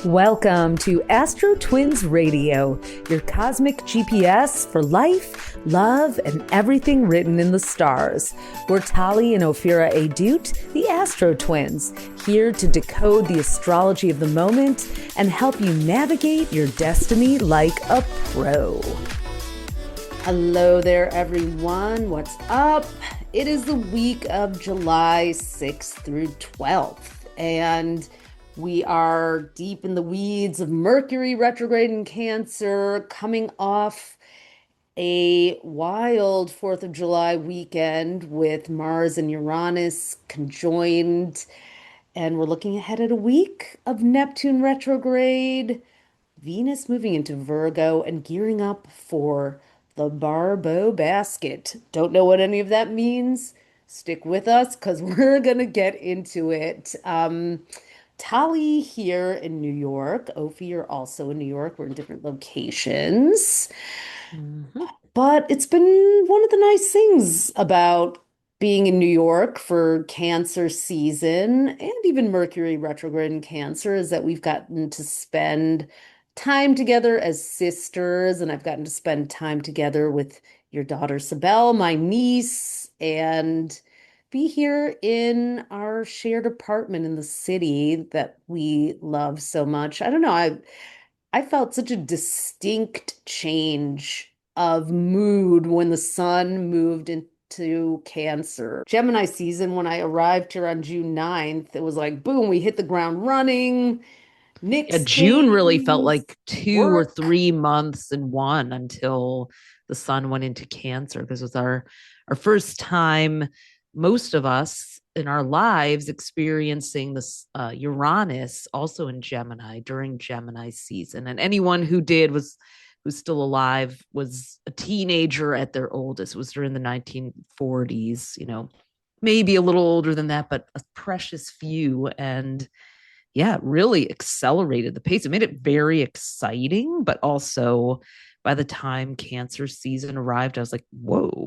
Welcome to AstroTwins Radio, your cosmic GPS for life, love, and everything written in the stars. We're Tali and Ophira Edut, the AstroTwins, here to decode the astrology of the moment and help you navigate your destiny like a pro. Hello there, everyone. What's up? It is the week of July 6th through 12th, and we are deep in the weeds of Mercury retrograde in Cancer, coming off a wild 4th of July weekend with Mars and Uranus conjoined. And we're looking ahead at a week of Neptune retrograde, Venus moving into Virgo, and gearing up for the Barbault Basket. Don't know what any of that means? Stick with us because we're going to get into it. Tali here in New York. Ophi, you're also in New York. We're in different locations. But it's been one of the nice things about being in New York for Cancer season and even Mercury retrograde in Cancer is that we've gotten to spend time together as sisters, and I've gotten to spend time together with your daughter Sibel, my niece, and be here in our shared apartment in the city that we love so much. I don't know, I felt such a distinct change of mood when the sun moved into Cancer. Gemini season, when I arrived here on June 9th, it was like, boom, we hit the ground running. Yeah, Nick's June really felt things, like 2 or 3 months in one until the sun went into Cancer, because it was our first time, most of us in our lives experiencing this Uranus also in Gemini during Gemini season. And anyone who did who's still alive was a teenager at their oldest. It was during the 1940s, maybe a little older than that, but a precious few. And yeah, it really accelerated the pace. It made it very exciting, but also by the time Cancer season arrived, I was like, whoa,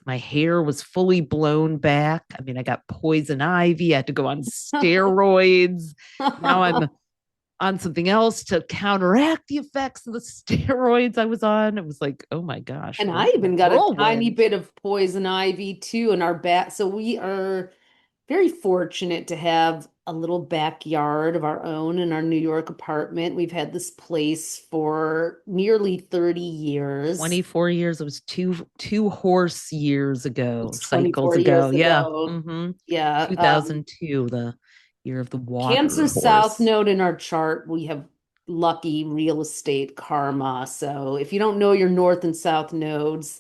my hair was fully blown back. I mean, I got poison ivy. I had to go on steroids. Now I'm on something else to counteract the effects of the steroids I was on. It was like, oh my gosh. And we're I in a even got a tiny whirlwind. bit of poison ivy too in our back. So we are very fortunate to have a little backyard of our own in our New York apartment. We've had this place for nearly 30 years. 24 years. It was two horse years ago, It's cycles 24 ago. years Yeah. ago. Mm-hmm. Yeah. 2002, the year of the Cancer water South horse. node in our chart, we have lucky real estate karma. So if you don't know your north and south nodes,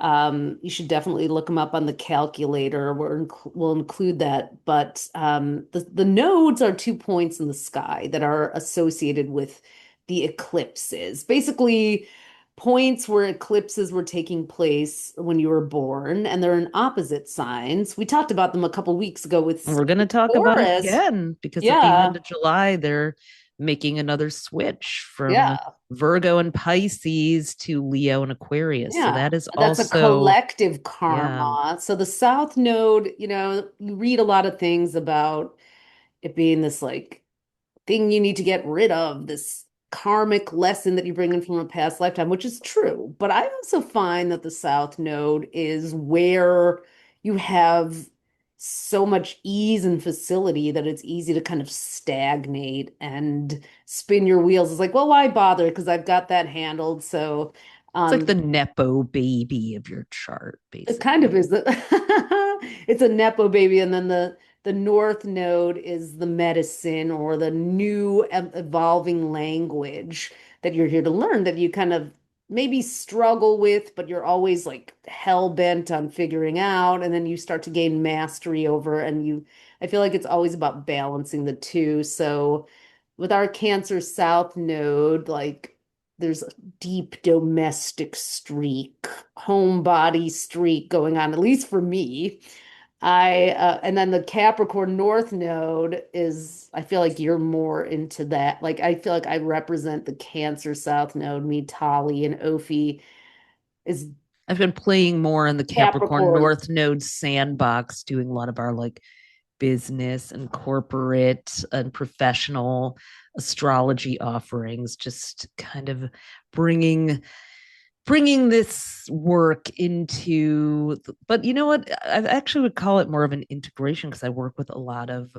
you should definitely look them up on the calculator. We'll include that. But the nodes are 2 points in the sky that are associated with the eclipses. Basically, points where eclipses were taking place when you were born, and they're in opposite signs. We talked about them a couple weeks ago And with we're going to talk about it Taurus. again because at the Yeah, end of July, they're making another switch from yeah. Virgo and Pisces to Leo and Aquarius. So Yeah, that is that's a also, collective yeah, karma. So the South Node, you read a lot of things about it being this like thing you need to get rid of, this karmic lesson that you bring in from a past lifetime, which is true. But I also find that the South Node is where you have so much ease and facility that it's easy to kind of stagnate and spin your wheels. It's like, well, why bother? Because I've got that handled. So, it's like um, the Nepo baby of your chart, it kind of basically. is the it's a nepo baby, and then the North Node is the medicine or the new evolving language that you're here to learn that you kind of maybe struggle with, but you're always like hell bent on figuring out, and then you start to gain mastery over, and I feel like it's always about balancing the two. So with our Cancer South node, like there's a deep domestic streak, homebody streak going on, at least for me. And then the Capricorn North node is, I feel like you're more into that. Like, I feel like I represent the Cancer South node, me, Tali, and Ophi is I've been playing more in the Capricorn Capricorn. North Node sandbox, doing a lot of our like business and corporate and professional astrology offerings, just kind of bringing this work into, but you know what, I actually would call it more of an integration, because I work with a lot of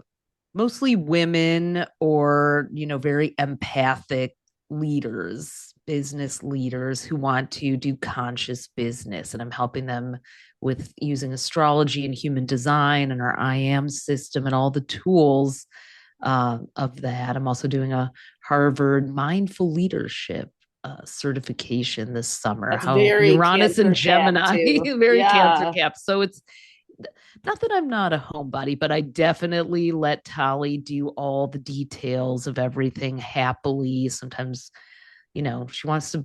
mostly women, or very empathic leaders, business leaders who want to do conscious business, and I'm helping them with using astrology and human design and our IAM system and all the tools of that. I'm also doing a Harvard mindful leadership certification this summer. That's How very Uranus and Cancer Cap Gemini, too. very Cancer Yeah. cap. So it's not that I'm not a homebody, but I definitely let Tali do all the details of everything happily. Sometimes, she wants to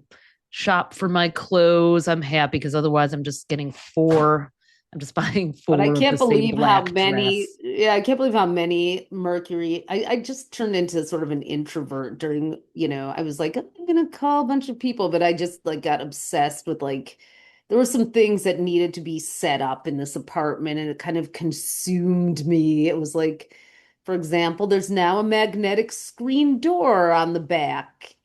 shop for my clothes. I'm happy, because otherwise I'm just buying But I four of can't the same believe how black many, dress. yeah, I can't believe how many Mercury. I just turned into sort of an introvert during, I was like, I'm gonna call a bunch of people, but I just like got obsessed with like, there were some things that needed to be set up in this apartment and it kind of consumed me. It was like, for example, there's now a magnetic screen door on the back.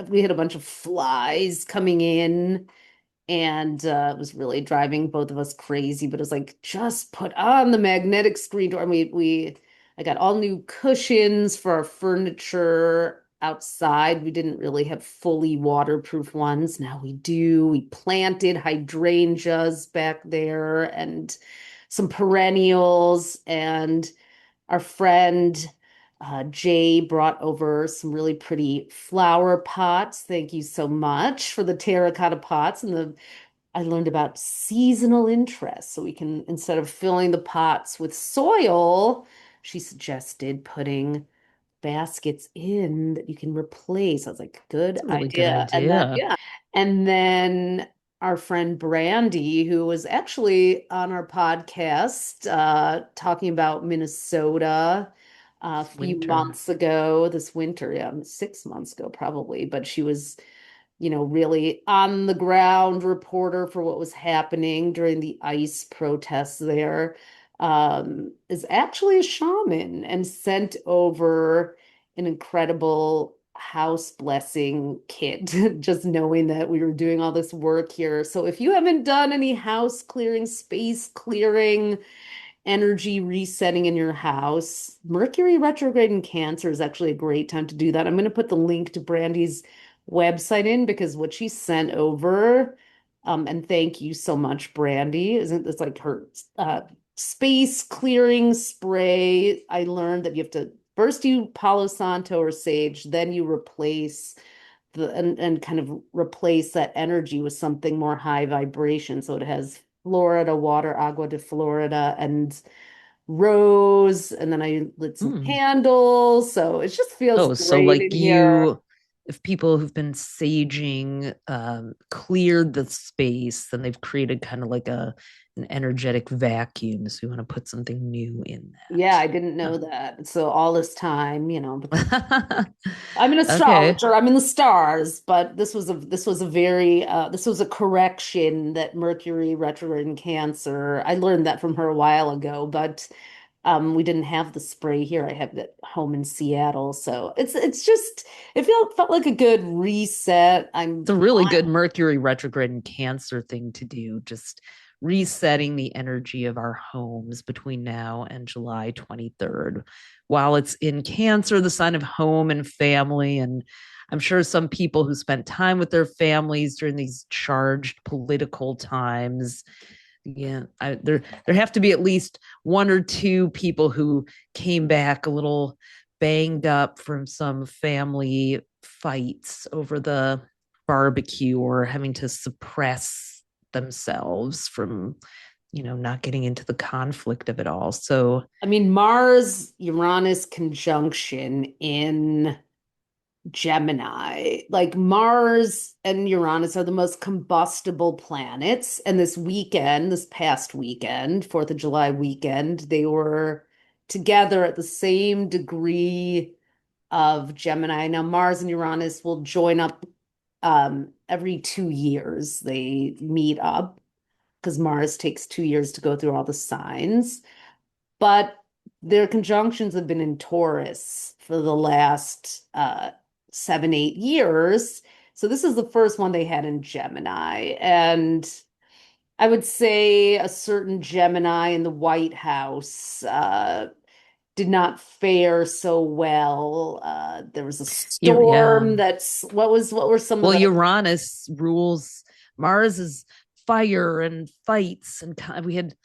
We had a bunch of flies coming in and it was really driving both of us crazy. But it was like, just put on the magnetic screen door. And I got all new cushions for our furniture outside. We didn't really have fully waterproof ones. Now we do. We planted hydrangeas back there and some perennials. And our friend Jay brought over some really pretty flower pots. Thank you so much for the terracotta pots. And I learned about seasonal interest. So we can, instead of filling the pots with soil, she suggested putting baskets in that you can replace. I was like, good It's a really good idea. And then, idea. yeah. And then our friend Brandy, who was actually on our podcast, talking about Minnesota a This few winter. months ago, this winter, yeah, 6 months ago, probably, but she was really on the ground reporter for what was happening during the ICE protests there, is actually a shaman and sent over an incredible house blessing kit, just knowing that we were doing all this work here. So if you haven't done any house clearing, space clearing, energy resetting in your house, Mercury retrograde in Cancer is actually a great time to do that. I'm going to put the link to Brandy's website in because what she sent over, and thank you so much, Brandy, isn't this like her space clearing spray? I learned that you have to first do Palo Santo or sage, then you replace and kind of replace that energy with something more high vibration. So it has Florida water, agua de Florida, and rose, and then I lit some Mm. candles. So it just feels Oh, so great in like here. if people who've been saging cleared the space, then they've created kind of like an energetic vacuum. So you want to put something new in Yeah, I didn't know that. So all this time, because that. I'm an Okay. astrologer, I'm in the stars, but this was a very this was a correction that Mercury retrograde in Cancer. I learned that from her a while ago, but we didn't have the spray here. I have it home in Seattle, so it's just it felt like a good reset. It's a really good Mercury retrograde in Cancer thing to do, just resetting the energy of our homes between now and July 23rd. While it's in Cancer, the sign of home and family. And I'm sure some people who spent time with their families during these charged political times, yeah, there have to be at least one or two people who came back a little banged up from some family fights over the barbecue, or having to suppress themselves from not getting into the conflict of it all. So I mean, Mars Uranus conjunction in Gemini. Like Mars and Uranus are the most combustible planets. And this past weekend, 4th of July weekend, they were together at the same degree of Gemini. Now, Mars and Uranus will join up every 2 years. They meet up because Mars takes 2 years to go through all the signs. but their conjunctions have been in Taurus for the last 7, 8 years. So this is the first one they had in Gemini. And I would say a certain Gemini in the White House did not fare so well. There was a Yeah. storm that's what were some of Well, the Uranus rules. Mars is fire and fights, and we had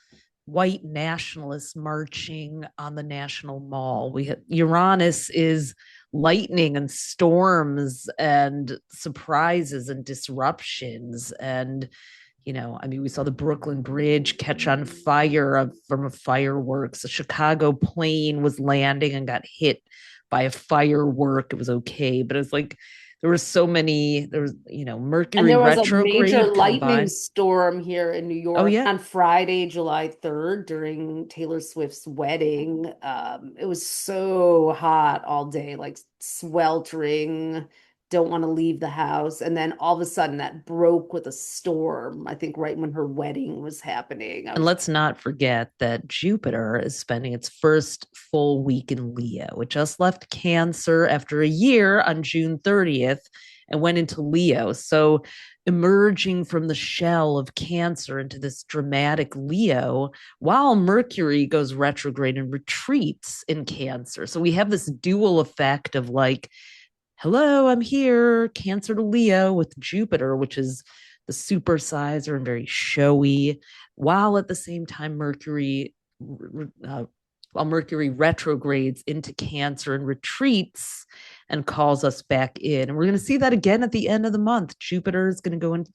white nationalists marching on the National Mall. We had Uranus is lightning and storms and surprises and disruptions. And I mean, we saw the Brooklyn Bridge catch on fire from a fireworks. A Chicago plane was landing and got hit by a firework. It was okay, but it was like there were so many. There was, And Mercury there was a major retrograde lightning combined. storm here in New Oh York yeah, on Friday, July 3rd, during Taylor Swift's wedding. It was so hot all day, like sweltering, don't want to leave the house. And then all of a sudden that broke with a storm, I think right when her wedding was happening. I and was let's not forget that Jupiter is spending its first full week in Leo. It just left Cancer after a year on June 30th and went into Leo. So, emerging from the shell of Cancer into this dramatic Leo, while Mercury goes retrograde and retreats in Cancer. So, we have this dual effect of like, hello, I'm here, Cancer to Leo with Jupiter, which is the supersizer and very showy, while at the same time while Mercury retrogrades into Cancer and retreats and calls us back in. And we're going to see that again at the end of the month. Jupiter is going to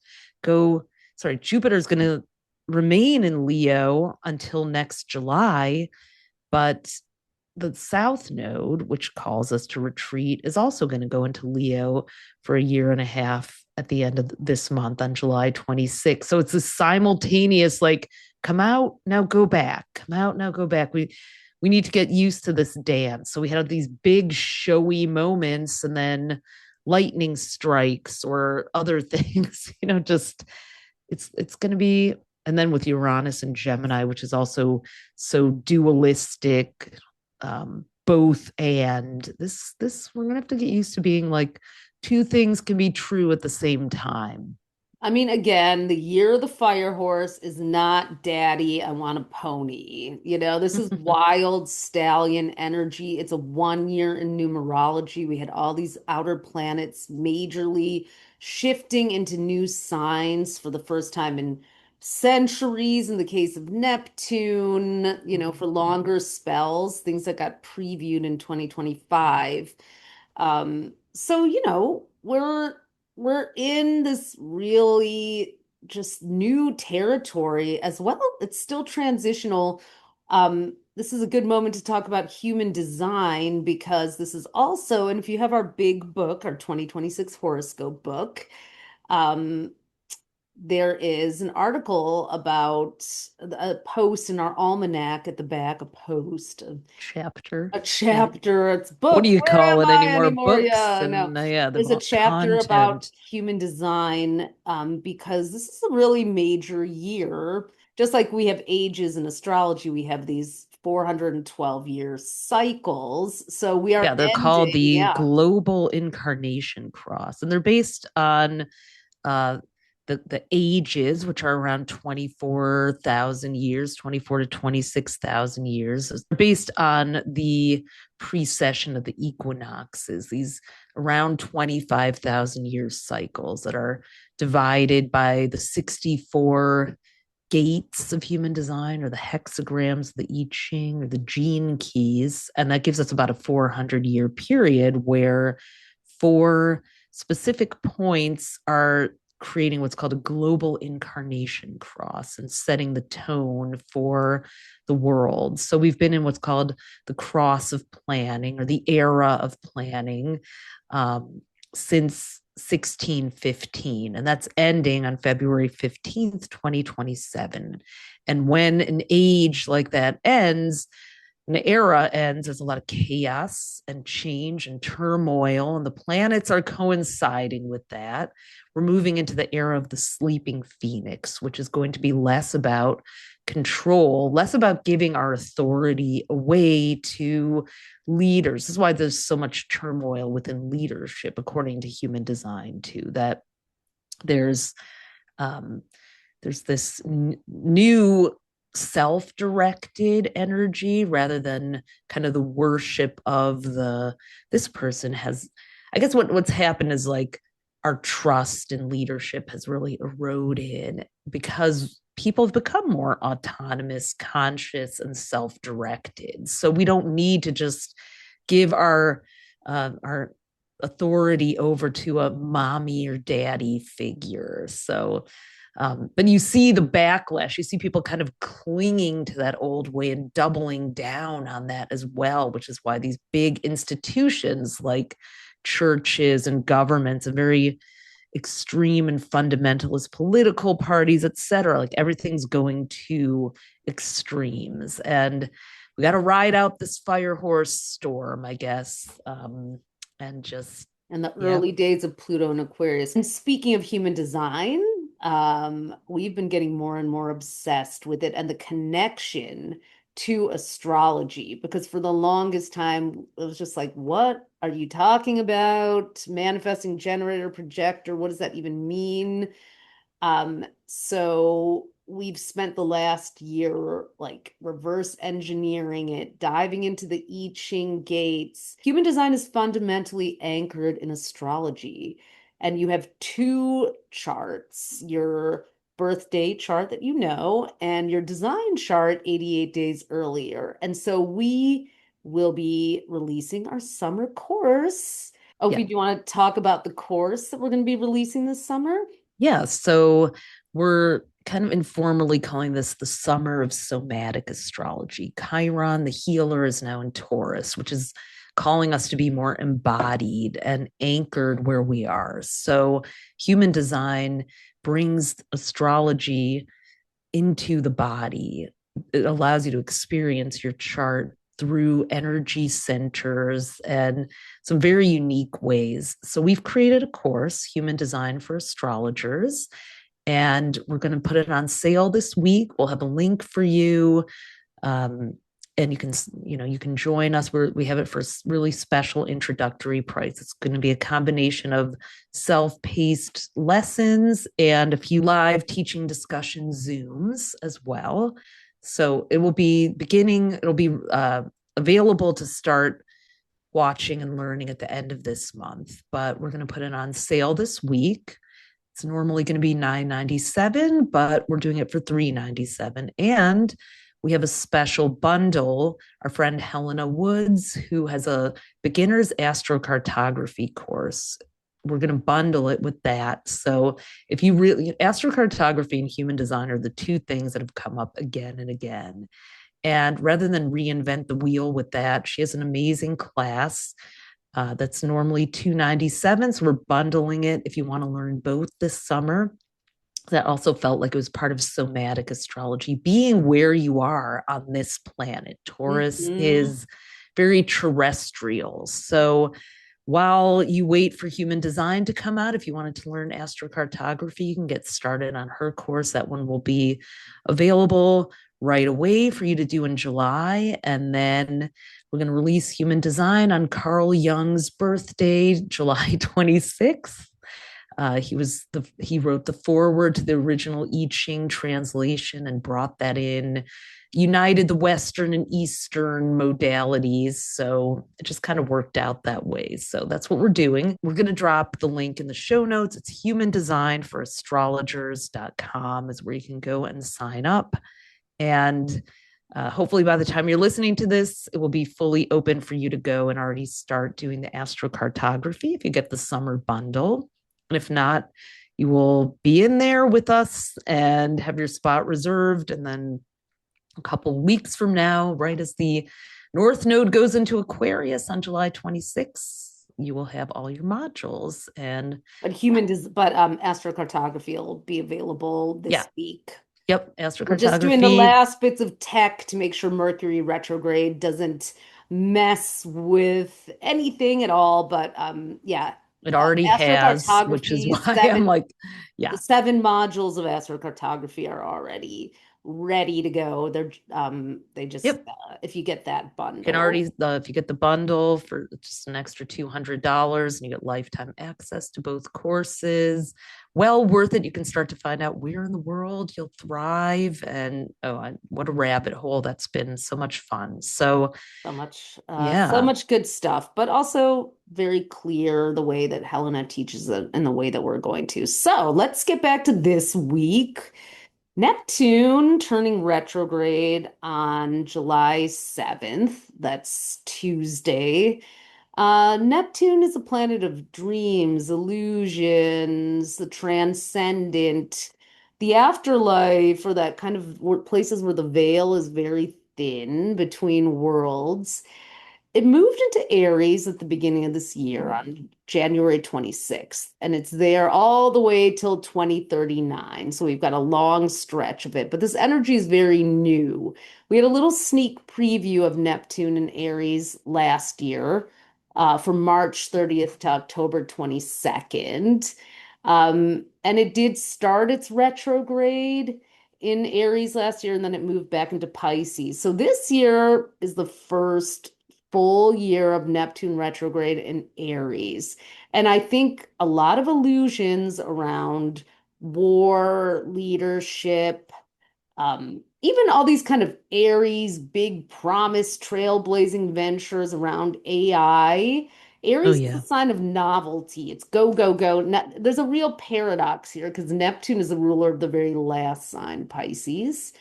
Jupiter is going to remain in Leo until next July, but the South Node, which calls us to retreat, is also going to go into Leo for a year and a half at the end of this month on July 26th. So it's a simultaneous, like, come out, now go back. Come out, now go back. We need to get used to this dance. So we had these big showy moments and then lightning strikes or other things, just it's going to be, and then with Uranus and Gemini, which is also so dualistic, both, and this we're gonna have to get used to being like two things can be true at the same time. I mean, again, the year of the fire horse is not daddy, I want a pony. This is wild stallion energy. It's a 1 year in numerology. We had all these outer planets majorly shifting into new signs for the first time in centuries. In the case of Neptune, for longer spells, things that got previewed in 2025. So, we're in this really just new territory as well. It's still transitional. This is a good moment to talk about human design because this is also, and if you have our big book, our 2026 horoscope book, um, there is an article about a post in our almanac at the back, a post, Chapter. a Yeah. chapter, it's What book. do you Where call am it I anymore? anymore? Books Yeah, no. and yeah, the There's a chapter about content. human design because this is a really major year. Just like we have ages in astrology, we have these 412-year cycles. So we are Yeah, they're called ending, the yeah. global incarnation cross, and they're based on uh, the ages, which are around 24,000 years, 24 to 26,000 years, based on the precession of the equinoxes, these around 25,000 year cycles that are divided by the 64 gates of human design or the hexagrams, the I Ching or the gene keys. And that gives us about a 400-year period where four specific points are creating what's called a global incarnation cross and setting the tone for the world. So we've been in what's called the cross of planning or the era of planning since 1615, and that's ending on February 15th, 2027. And when an age like that ends, When the era ends, there's a lot of chaos and change and turmoil, and the planets are coinciding with that. We're moving into the era of the sleeping phoenix, which is going to be less about control, less about giving our authority away to leaders. This is why there's so much turmoil within leadership, according to human design, too, that there's um, this new self-directed energy rather than kind of the worship of this person has. I guess what's happened is like our trust in leadership has really eroded because people have become more autonomous, conscious, and self-directed. So we don't need to just give our authority over to a mommy or daddy figure. So but you see the backlash. You see people kind of clinging to that old way and doubling down on that as well, which is why these big institutions like churches and governments and very extreme and fundamentalist political parties, et cetera, like everything's going to extremes. And we got to ride out this fire horse storm, I guess. And just And the early days of Pluto and Aquarius. And speaking of human design, we've been getting more and more obsessed with it and the connection to astrology, because for the longest time, it was just like, what are you talking about? Manifesting generator, projector, what does that even mean? So we've spent the last year like reverse engineering it, diving into the I Ching gates. Human design is fundamentally anchored in astrology, and you have two charts, your birthday chart that you know, and your design chart 88 days earlier. And so we will be releasing our summer course. Oh, do you want to talk about the course that we're going to be releasing this summer? Yeah, so we're kind of informally calling this the summer of somatic astrology. Chiron, the healer, is now in Taurus, which is calling us to be more embodied and anchored where we are. So human design brings astrology into the body. It allows you to experience your chart through energy centers and some very unique ways. So we've created a course, Human Design for Astrologers, and we're going to put it on sale this week. We'll have a link for you. And you can join us. We have it for a really special introductory price. It's going to be a combination of self-paced lessons and a few live teaching discussion Zooms as well. So it will be available to start watching and learning at the end of this month, but we're going to put it on sale this week. It's normally going to be $9.97, but we're doing it for $3.97. And we have a special bundle. Our friend Helena Woods, who has a beginner's astrocartography course, we're going to bundle it with that. So if you really, astrocartography and human design are the two things that have come up again and again. And rather than reinvent the wheel with that, she has an amazing class that's normally $297. So we're bundling it if you want to learn both this summer. That also felt like it was part of somatic astrology, being where you are on this planet. Taurus is very terrestrial. So while you wait for human design to come out, if you wanted to learn astrocartography, you can get started on her course. That one will be available right away for you to do in July. And then we're going to release human design on Carl Jung's birthday, July 26th. He wrote the foreword to the original I Ching translation and brought that in, united the Western and Eastern modalities. So it just kind of worked out that way. So that's what we're doing. We're going to drop the link in the show notes. It's humandesignforastrologers.com is where you can go and sign up. And hopefully by the time you're listening to this, it will be fully open for you to go and already start doing the astrocartography if you get the summer bundle. And if not, you will be in there with us and have your spot reserved. And then a couple weeks from now, right as the North Node goes into Aquarius on July 26th, you will have all your modules. And astrocartography will be available this week. Yep, We're just doing the astrocartography. last bits of tech to make sure Mercury retrograde doesn't mess with anything at all. But yeah, It already has, which is astrocartography, why I'm like, the yeah. 7 modules of astrocartography are already ready to go. They just Yep. if you get that Can bundle. already if you get the bundle for just an extra $200 and you get lifetime access to both courses, well worth it. You can start to find out where in the world you'll thrive, and what a rabbit hole that's been. So much fun. So So yeah, much good stuff, but also very clear the way that Helena teaches it and the way that we're going to. So let's get back to this week. Neptune turning retrograde on July 7th. That's Tuesday. Neptune is a planet of dreams, illusions, the transcendent, the afterlife, or that kind of places where the veil is very thin between worlds. It moved into Aries at the beginning of this year on January 26th, and it's there all the way till 2039. So we've got a long stretch of it, but this energy is very new. We had a little sneak preview of Neptune and Aries last year from March 30th to October 22nd. And it did start its retrograde in Aries last year, and then it moved back into Pisces. So this year is the first full year of Neptune retrograde in Aries. And I think a lot of illusions around war, leadership, even all these kind of Aries, big promise, trailblazing ventures around AI. oh Aries is a yeah, sign of novelty. It's go, go, go. There's a real paradox here because Neptune is the ruler of the very last sign, Pisces.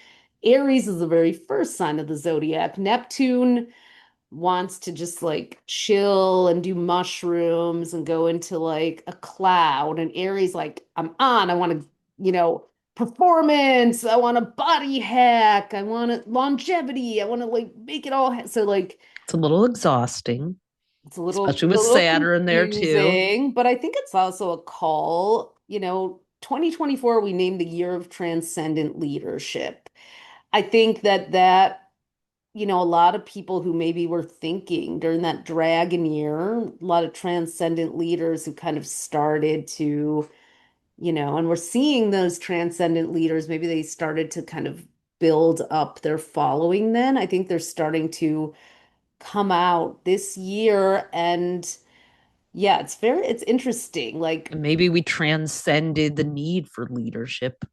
Aries is the very first sign of the zodiac. Neptune wants to just like chill and do mushrooms and go into like a cloud. And Aries, like, I'm on. I want to, performance. I want a body hack. I want a longevity. I want to like make it all. So like it's a little exhausting, especially it's a with little Saturn there too. confusing, but I think it's also a call. 2024 we named the year of transcendent leadership. I think that a lot of people who maybe were thinking during that dragon year, a lot of transcendent leaders who kind of started to, and we're seeing those transcendent leaders, maybe they started to kind of build up their following then. I think they're starting to come out this year and yeah, it's interesting. Like And maybe we transcended the need for leadership,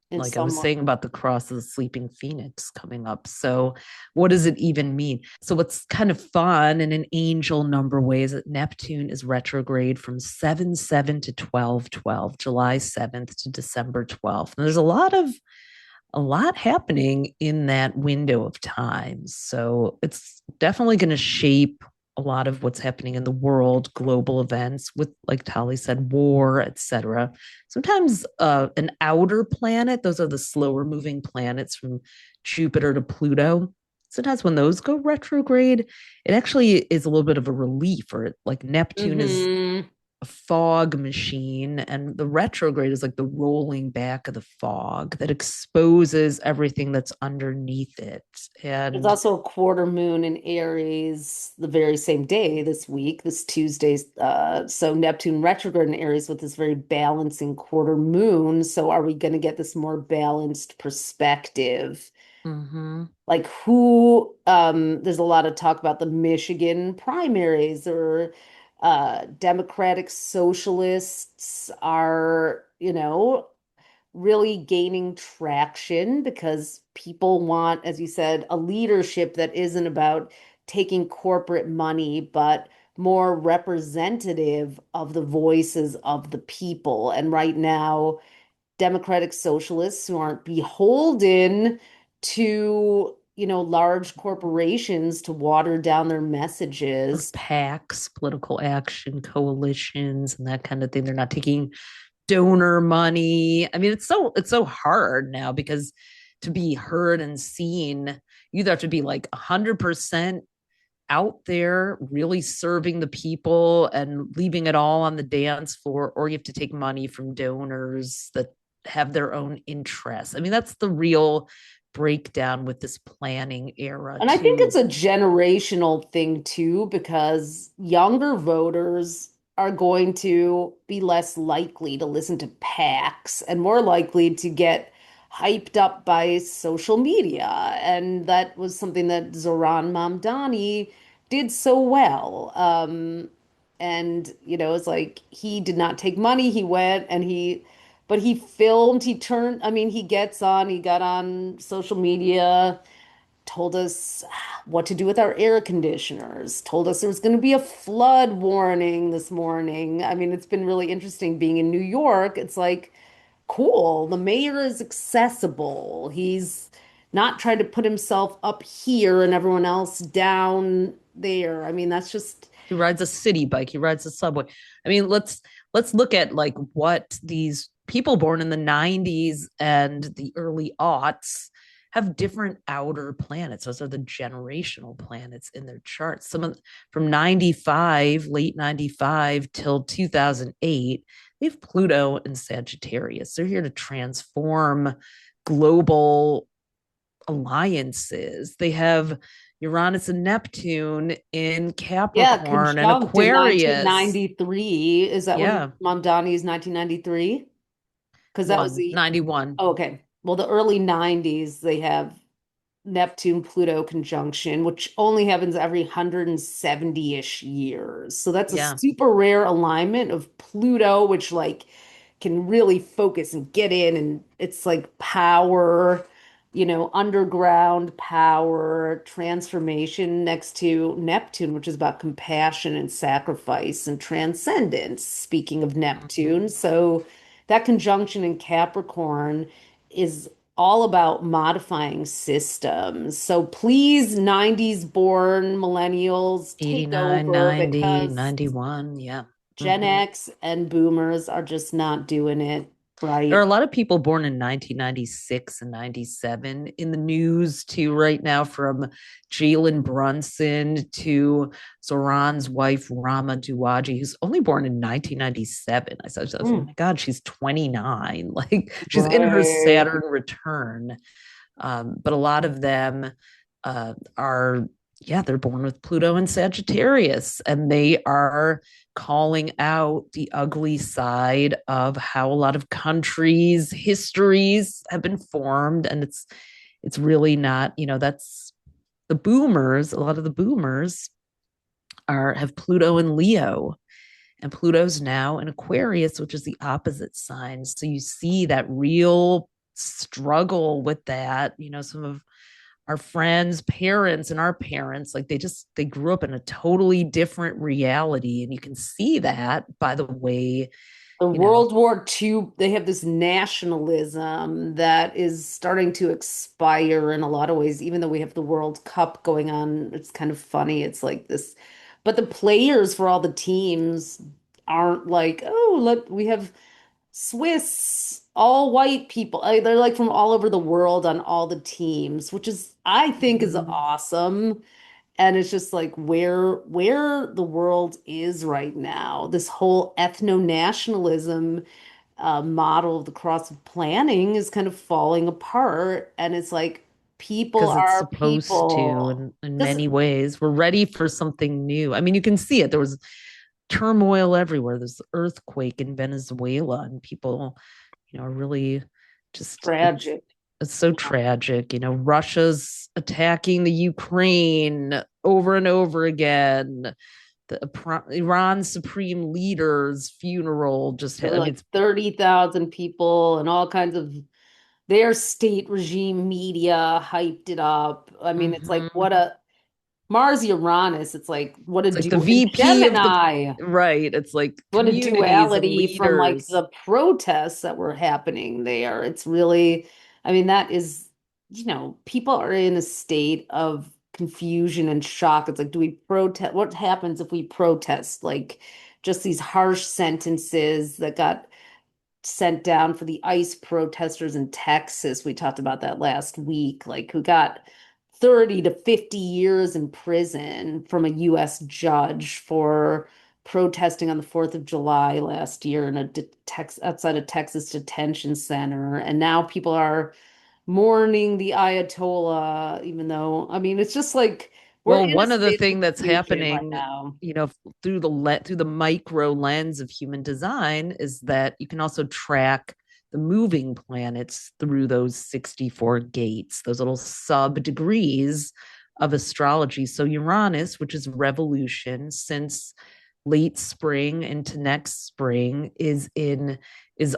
in like I was some saying about the cross of the sleeping phoenix coming up. So, what does it even mean? So, what's kind of fun in an angel number way is that Neptune is retrograde from 7/7 to 12/12, July 7th to December 12th. And there's a lot happening in that window of time. So, it's definitely going to shape a lot of what's happening in the world, global events with, like Tali said, war, etc. Sometimes an outer planet, those are the slower moving planets from Jupiter to Pluto. Sometimes when those go retrograde, it actually is a little bit of a relief, or like Neptune is hmm a fog machine, and the retrograde is like the rolling back of the fog that exposes everything that's underneath it. There's And also a quarter moon in Aries the very same day this week, this Tuesday. So Neptune retrograde in Aries with this very balancing quarter moon. So are we going to get this more balanced perspective? mhm, Like there's a lot of talk about the Michigan primaries or Democratic Socialists are, really gaining traction because people want, as you said, a leadership that isn't about taking corporate money, but more representative of the voices of the people. And right now, democratic socialists who aren't beholden to, large corporations to water down their or messages. PACs, political action coalitions, and that kind of thing. They're not taking donor money. I mean, it's so hard now because to be heard and seen, you either have to be like 100% out there really serving the people and leaving it all on the dance floor, or you have to take money from donors that have their own interests. I mean, that's the real breakdown with this planning era And I think it's too. a generational thing too, because younger voters are going to be less likely to listen to PACs and more likely to get hyped up by social media. And that was something that Zoran Mamdani did so well. And, it's like he did not take money. He went and but he filmed, he got on social media, told us what to do with our air conditioners, told us there was going to be a flood warning this morning. I mean, it's been really interesting being in New York. It's like, cool, the mayor is accessible. He's not trying to put himself up here and everyone else down there. I mean, that's just, He rides a city bike, he rides a subway. I mean, let's look at like what these people born in the 90s and the early aughts have different outer planets. Those are the generational planets in their charts. Some of from 95, late 95 till 2008, they have Pluto and Sagittarius. They're here to transform global alliances. They have Uranus and Neptune in yeah, Capricorn and conjunct in Aquarius. 1993. Is that when Yeah, Mamdani's 1993? Because that was the, 91. oh, okay. Well, the early 90s, they have Neptune Pluto conjunction, which only happens every 170-ish years. So that's a Yeah. super rare alignment of Pluto, which like can really focus and get in, and it's like power, underground power, transformation next to Neptune, which is about compassion and sacrifice and transcendence, speaking of Neptune. So that conjunction in Capricorn is all about modifying systems. So please, 90s born millennials, take 89, over 90, because 91. Yeah. Gen Mhm. X and boomers are just not doing it There are a right. lot of people born in 1996 and 97 in the news too right now, from Jalen Brunson to Zoran's wife, Rama Duwaji, who's only born in 1997. I said, oh Mm, my God, she's 29. Like she's in her right. Saturn return. But a lot of them are, yeah, they're born with Pluto and Sagittarius, and they are calling out the ugly side of how a lot of countries' histories have been formed. And it's really not, that's the boomers. A lot of the boomers have Pluto and Leo. And Pluto's now in Aquarius, which is the opposite sign. So you see that real struggle with that. Some of our friends' parents and our parents, like they grew up in a totally different reality. And you can see that by the way, The you know, World War II, they have this nationalism that is starting to expire in a lot of ways, even though we have the World Cup going on. It's kind of funny. It's like this, but the players for all the teams aren't like, oh, look, we have Swiss, all white people. They're like from all over the world on all the teams, which is, I think, is awesome. And it's just like where the world is right now. This whole ethno-nationalism model of the cross of planning is kind of falling apart. And it's like people because it's are supposed to people. in Because many ways. We're ready for something new. I mean, you can see it. There was turmoil everywhere. There's earthquake in Venezuela, and people, are really just tragic. it's so Yeah. tragic. Russia's attacking the Ukraine over and over again. The Iran supreme leader's funeral just There had, were I mean, like it's 30,000 people and all kinds of their state regime media hyped it up. I mean, it's like mhm. what a Mars Uranus, it's like what a It's like the do in VP of the Gemini. right. It's like What a communities and duality from like leaders. the protests that were happening there. It's really, I mean, that is, people are in a state of confusion and shock. It's like, do we protest? What happens if we protest? Like just these harsh sentences that got sent down for the ICE protesters in Texas. We talked about that last week, like who got 30 to 50 years in prison from a US judge for protesting on the 4th of July last year in a outside a Texas detention center. And now people are mourning the Ayatollah, even though, I mean, it's just like we're Well, in a one of the state of thing that's confusion right happening, now. through the micro lens of human design is that you can also track the moving planets through those 64 gates, those little sub degrees of astrology. So Uranus, which is revolution since late spring into next spring, is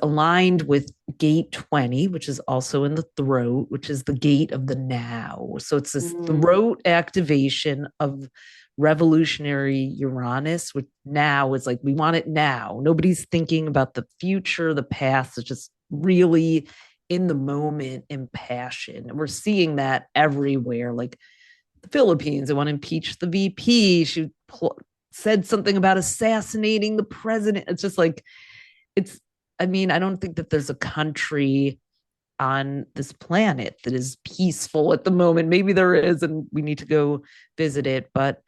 aligned with gate 20, which is also in the throat, which is the gate of the now. So it's this throat activation of revolutionary Uranus, which now is like, we want it now. Nobody's thinking about the future, the past. It's just really in the moment, impassion. And we're seeing that everywhere. Like the Philippines, they want to impeach the VP. She said something about assassinating the president. It's just like, I mean, I don't think that there's a country on this planet that is peaceful at the moment. Maybe there is, and we need to go visit it, but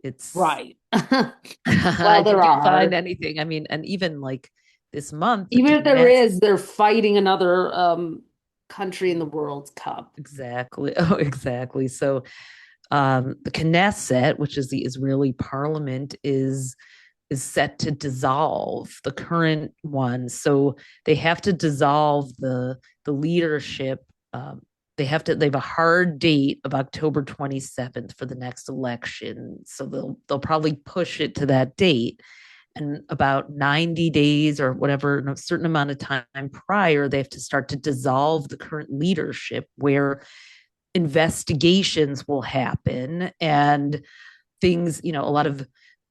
it's Right. I Well, there can't are. find anything. I mean, and even like this month, Even if there is, they're fighting another country in the World Cup. exactly. Oh, exactly. So the Knesset, which is the Israeli parliament, is set to dissolve, the current one. So they have to dissolve the leadership. They have a hard date of October 27th for the next election. So they'll probably push it to that date. And about 90 days or whatever, a certain amount of time prior, they have to start to dissolve the current leadership, where investigations will happen and things, a lot of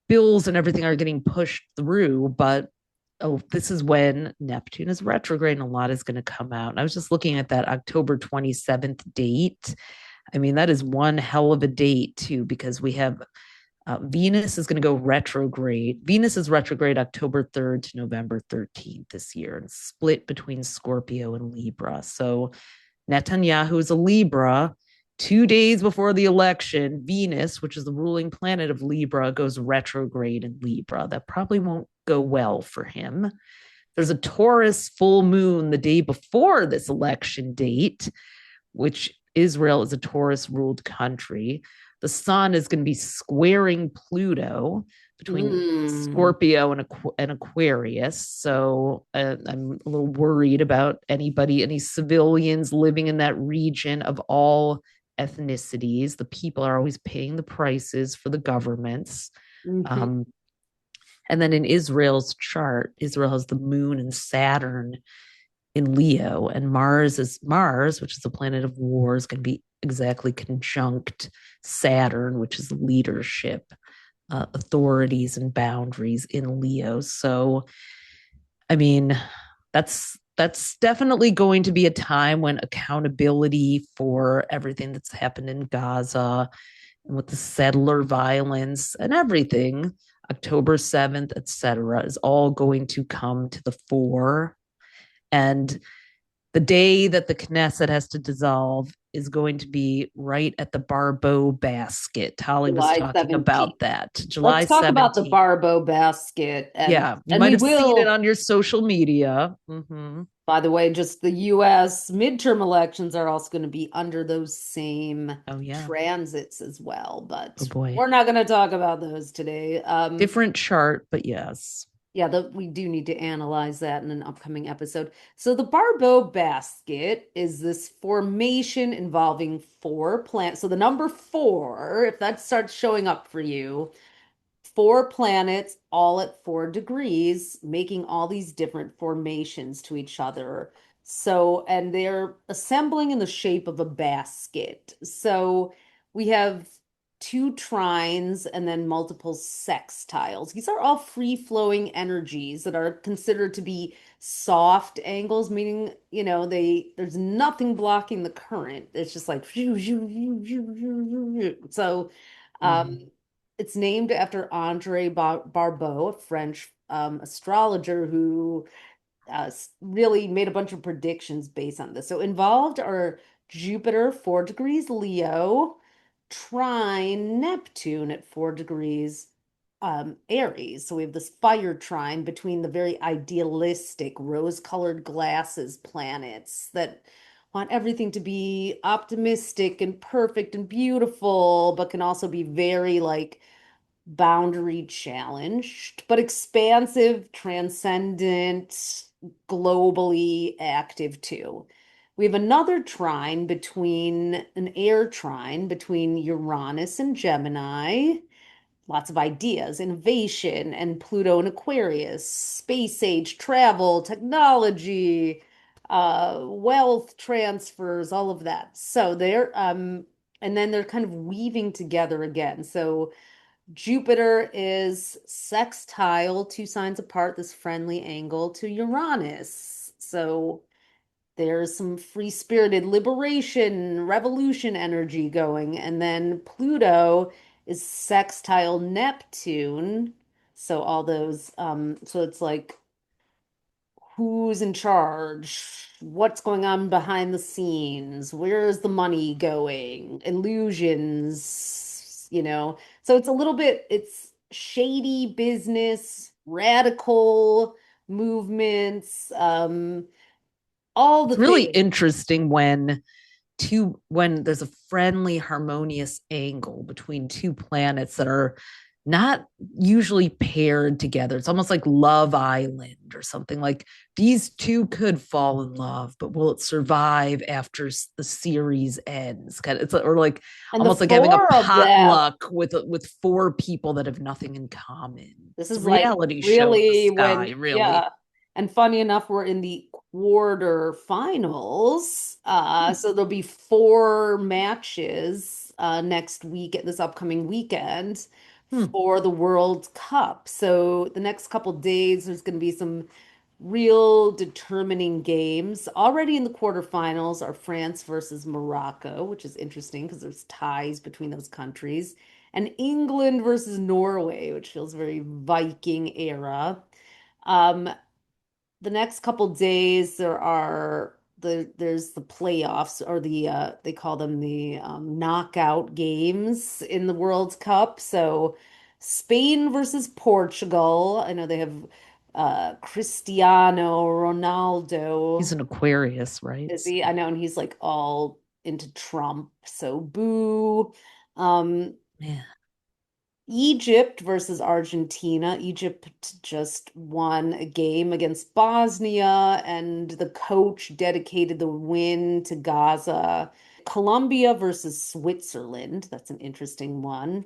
bills and everything are getting pushed through. But this is when Neptune is retrograde and a lot is going to come out. And I was just looking at that October 27th date. I mean, that is one hell of a date too, because we have Venus is going to go retrograde. Venus is retrograde October 3rd to November 13th this year, and split between Scorpio and Libra. So Netanyahu is a Libra. 2 days before the election, Venus, which is the ruling planet of Libra, goes retrograde in Libra. That probably won't go well for him. There's a Taurus full moon the day before this election date, which Israel is a Taurus ruled country. The sun is going to be squaring Pluto between Scorpio and Aquarius. So I'm a little worried about any civilians living in that region of all ethnicities. The people are always paying the prices for the governments. And then in Israel's chart, Israel has the moon and Saturn in Leo, and Mars, which is the planet of war, is going to be exactly conjunct Saturn, which is leadership, authorities, and boundaries in Leo. So, I mean, that's definitely going to be a time when accountability for everything that's happened in Gaza and with the settler violence and everything, October 7th, etc., is all going to come to the fore. And the day that the Knesset has to dissolve is going to be right at the Barbault Basket. Tali was July talking 17th. about that. July Let's talk 17th. about the Barbault Basket. Yeah, you and might we have seen it will, on your social media. Mm-hmm. by the way, just the US midterm elections are also going to be under those same Oh, yeah. transits as well. But Oh, boy. we're not going to talk about those today. Different chart, but yes. Yeah, we do need to analyze that in an upcoming episode. So the Barbault Basket is this formation involving four planets. So the number four, if that starts showing up for you, four planets all at 4 degrees, making all these different formations to each other. So, and they're assembling in the shape of a basket. So we have two trines and then multiple sextiles. These are all free-flowing energies that are considered to be soft angles, meaning, there's nothing blocking the current. It's just like so it's named after Andre Barbault, a French astrologer who really made a bunch of predictions based on this. So involved are Jupiter, 4 degrees Leo, trine Neptune at 4 degrees Aries. So we have this fire trine between the very idealistic rose-colored glasses planets that want everything to be optimistic and perfect and beautiful, but can also be very like boundary challenged, but expansive, transcendent, globally active too. We have another trine between an air trine between Uranus and Gemini. Lots of ideas, innovation, and Pluto and Aquarius, space age, travel, technology, wealth transfers, all of that. And then they're kind of weaving together again. So Jupiter is sextile, 2 signs apart, this friendly angle to Uranus. So there's some free-spirited liberation, revolution energy going. And then Pluto is sextile Neptune. So all those, so it's like who's in charge, what's going on behind the scenes, where's the money going, illusions, you know. So it's a little bit, it's shady business, radical movements, all the It's really things. interesting when there's a friendly harmonious angle between two planets that are not usually paired together. It's almost like Love Island or something. Like these two could fall in love, but will it survive after the series ends? Kind of, it's or like And the almost like having a four of them, potluck with four people that have nothing in common. this It's a is like reality show in the really sky, when, really. yeah. And funny enough, we're in the quarter finals. So there'll be 4 matches next week, this upcoming weekend Hmm. for the World Cup. So the next couple days, there's going to be some real determining games. Already in the quarterfinals are France versus Morocco, which is interesting because there's ties between those countries, and England versus Norway, which feels very Viking era. Um, the next couple days there's the playoffs or they call them the knockout games in the World Cup. So Spain versus Portugal. I know they have Cristiano He's Ronaldo. an Aquarius, right? Is he? I know, and he's like all into Trump. So boo. Um, Yeah. Egypt versus Argentina. Egypt just won a game against Bosnia, and the coach dedicated the win to Gaza. Colombia versus Switzerland. That's an interesting one.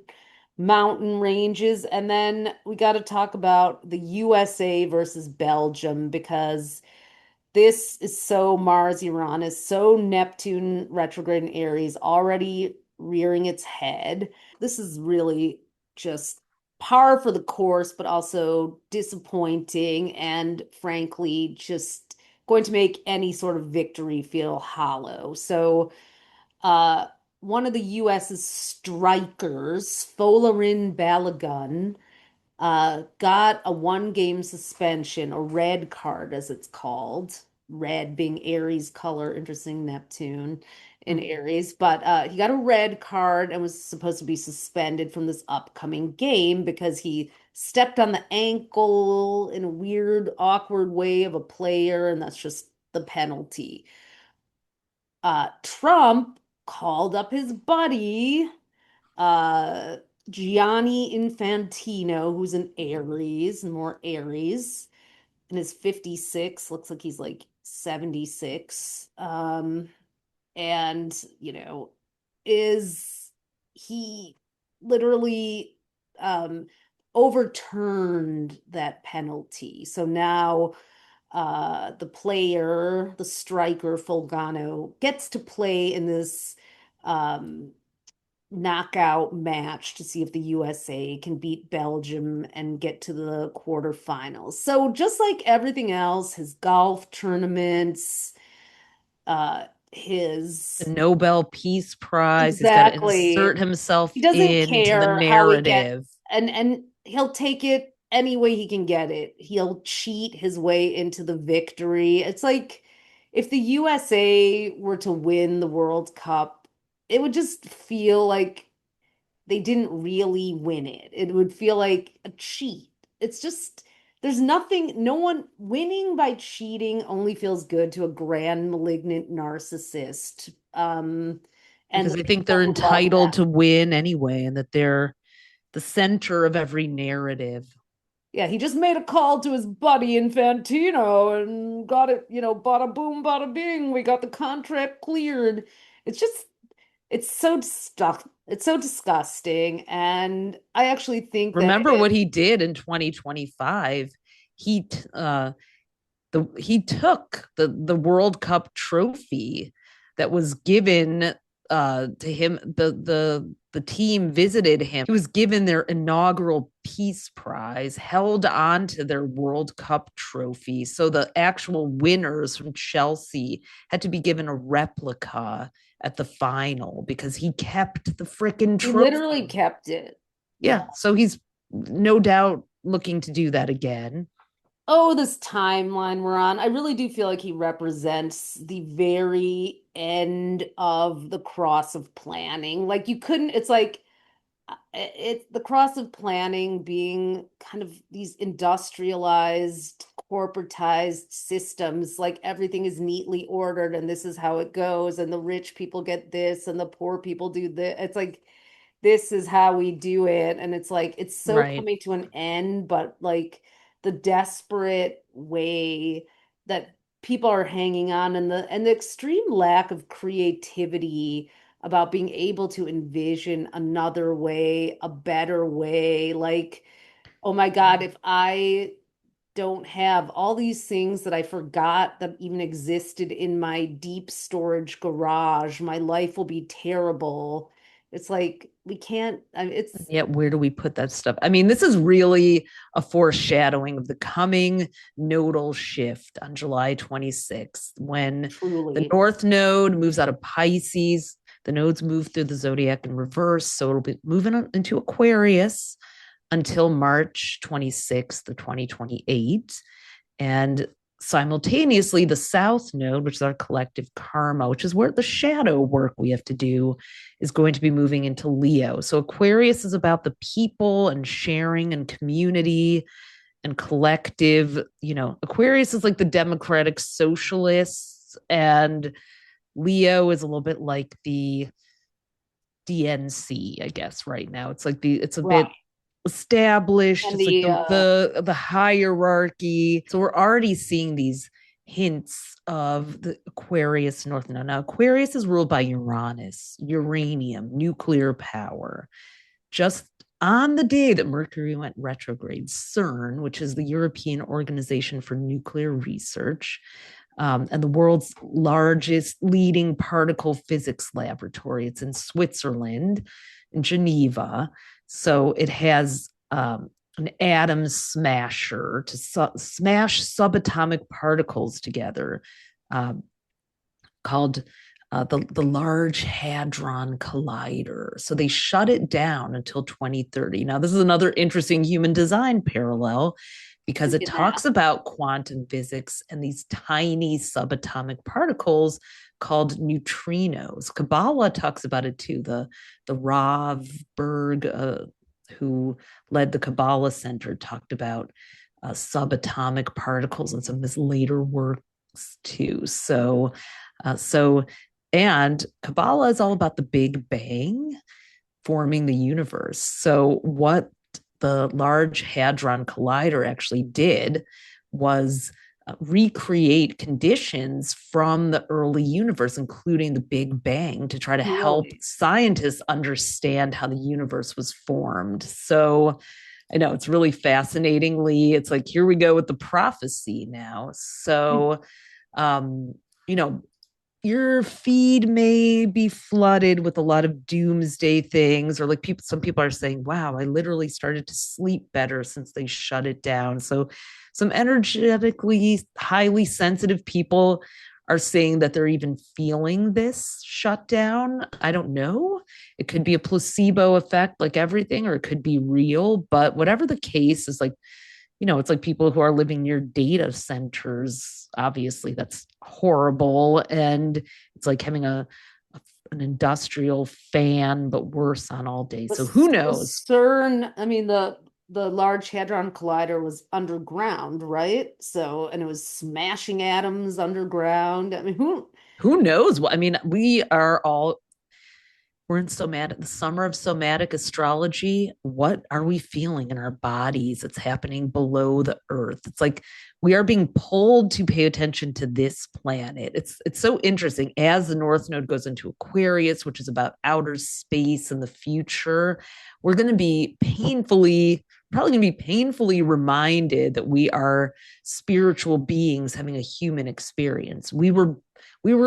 Mountain ranges. And then we got to talk about the USA versus Belgium because this is so Mars Uranus, so Neptune retrograde in Aries already rearing its head. This is really just par for the course, but also disappointing and frankly just going to make any sort of victory feel hollow. So, uh, one of the US's strikers, Folarin Balogun, got a 1 game suspension, a red card as it's called. Red being Aries color, interesting Neptune in Hmm. Aries. But he got a red card and was supposed to be suspended from this upcoming game because he stepped on the ankle in a weird, awkward way of a player, and that's just the penalty. Trump called up his buddy uh Gianni Infantino, who's an Aries, more Aries, and is 56, looks like he's like 76. And is he literally um overturned that penalty. So now the striker Fulgano gets to play in this um knockout match to see if the USA can beat Belgium and get to the quarterfinals. So just like everything else, his golf tournaments, The his Nobel Peace Prize. He's got to exactly. insert himself He doesn't into the care how he gets, narrative. and he'll take it any way he can get it. He'll cheat his way into the victory. It's like if the USA were to win the World Cup, it would just feel like they didn't really win it. It would feel like a cheat. It's just there's nothing, no one winning by cheating only feels good to a grand malignant narcissist. And Because the I think people they're who love entitled that. to win anyway, and that they're the center of every narrative. Yeah, he just made a call to his buddy Infantino and got it, bada boom, bada bing. We got the contract cleared. It's just, it's so stuck. It's so disgusting. And I actually think that Remember what he did in 2025? He he took the World Cup trophy that was given to him. The team visited him. He was given their inaugural peace prize, held on to their World Cup trophy. So the actual winners from Chelsea had to be given a replica at the final because he kept the freaking he trophy. literally kept it. Yeah. So he's no doubt looking to do that again. Oh, this timeline we're on. I really do feel like he represents the very end of the cross of planning. Like you couldn't, it's like it's the cross of planning being kind of these industrialized, corporatized systems, like everything is neatly ordered and this is how it goes, and the rich people get this and the poor people do this. It's like this is how we do it. And it's like it's so Right. coming to an end, but like the desperate way that people are hanging on and the extreme lack of creativity about being able to envision another way, a better way. Like, oh my God, if I don't have all these things that I forgot that even existed in my deep storage garage, my life will be terrible. It's like we can't, it's Yet where do we put that stuff? I mean, this is really a foreshadowing of the coming nodal shift on July 26th when the truly. North Node moves out of Pisces. The nodes move through the zodiac in reverse. So it'll be moving into Aquarius until March 26th of 2028. And simultaneously, the South Node, which is our collective karma, which is where the shadow work we have to do, is going to be moving into Leo. So Aquarius is about the people and sharing and community and collective. Aquarius is like the democratic socialists, and Leo is a little bit like the DNC, I guess, right now. It's a Right. bit established. And It's like the the hierarchy. So we're already seeing these hints of the Aquarius North Node. Now Aquarius is ruled by Uranus, uranium, nuclear power. Just on the day that Mercury went retrograde, CERN, which is the European Organization for Nuclear Research, and the world's largest leading particle physics laboratory. It's in Switzerland, in Geneva. So it has an atom smasher to smash subatomic particles together, called the Large Hadron Collider. So they shut it down until 2030. Now, this is another interesting human design parallel because it talks about quantum physics and these tiny subatomic particles called neutrinos. Kabbalah talks about it too. The Rav Berg, who led the Kabbalah Center, talked about subatomic particles in some of his later works too. And Kabbalah is all about the Big Bang forming the universe. So what the Large Hadron Collider actually did was recreate conditions from the early universe, including the Big Bang, to try to help scientists understand how the universe was formed. So I know it's really fascinatingly, it's like, here we go with the prophecy now. So, your feed may be flooded with a lot of doomsday things, or like some people are saying, wow, I literally started to sleep better since they shut it down. So some energetically highly sensitive people are saying that they're even feeling this shutdown. I don't know. It could be a placebo effect like everything, or it could be real, but whatever the case is, like, it's like people who are living near data centers. Obviously, that's horrible. And it's like having a an industrial fan, but worse on all day. So who The knows? CERN, I mean, the Large Hadron Collider was underground, right? So, and it was smashing atoms underground. I mean, Who knows? I mean, we're in the summer of somatic astrology. What are we feeling in our bodies? It's happening below the earth. It's like we are being pulled to pay attention to this planet. It's so interesting. As the North Node goes into Aquarius, which is about outer space and the future, we're going to be probably going to be painfully reminded that we are spiritual beings having a human experience. We were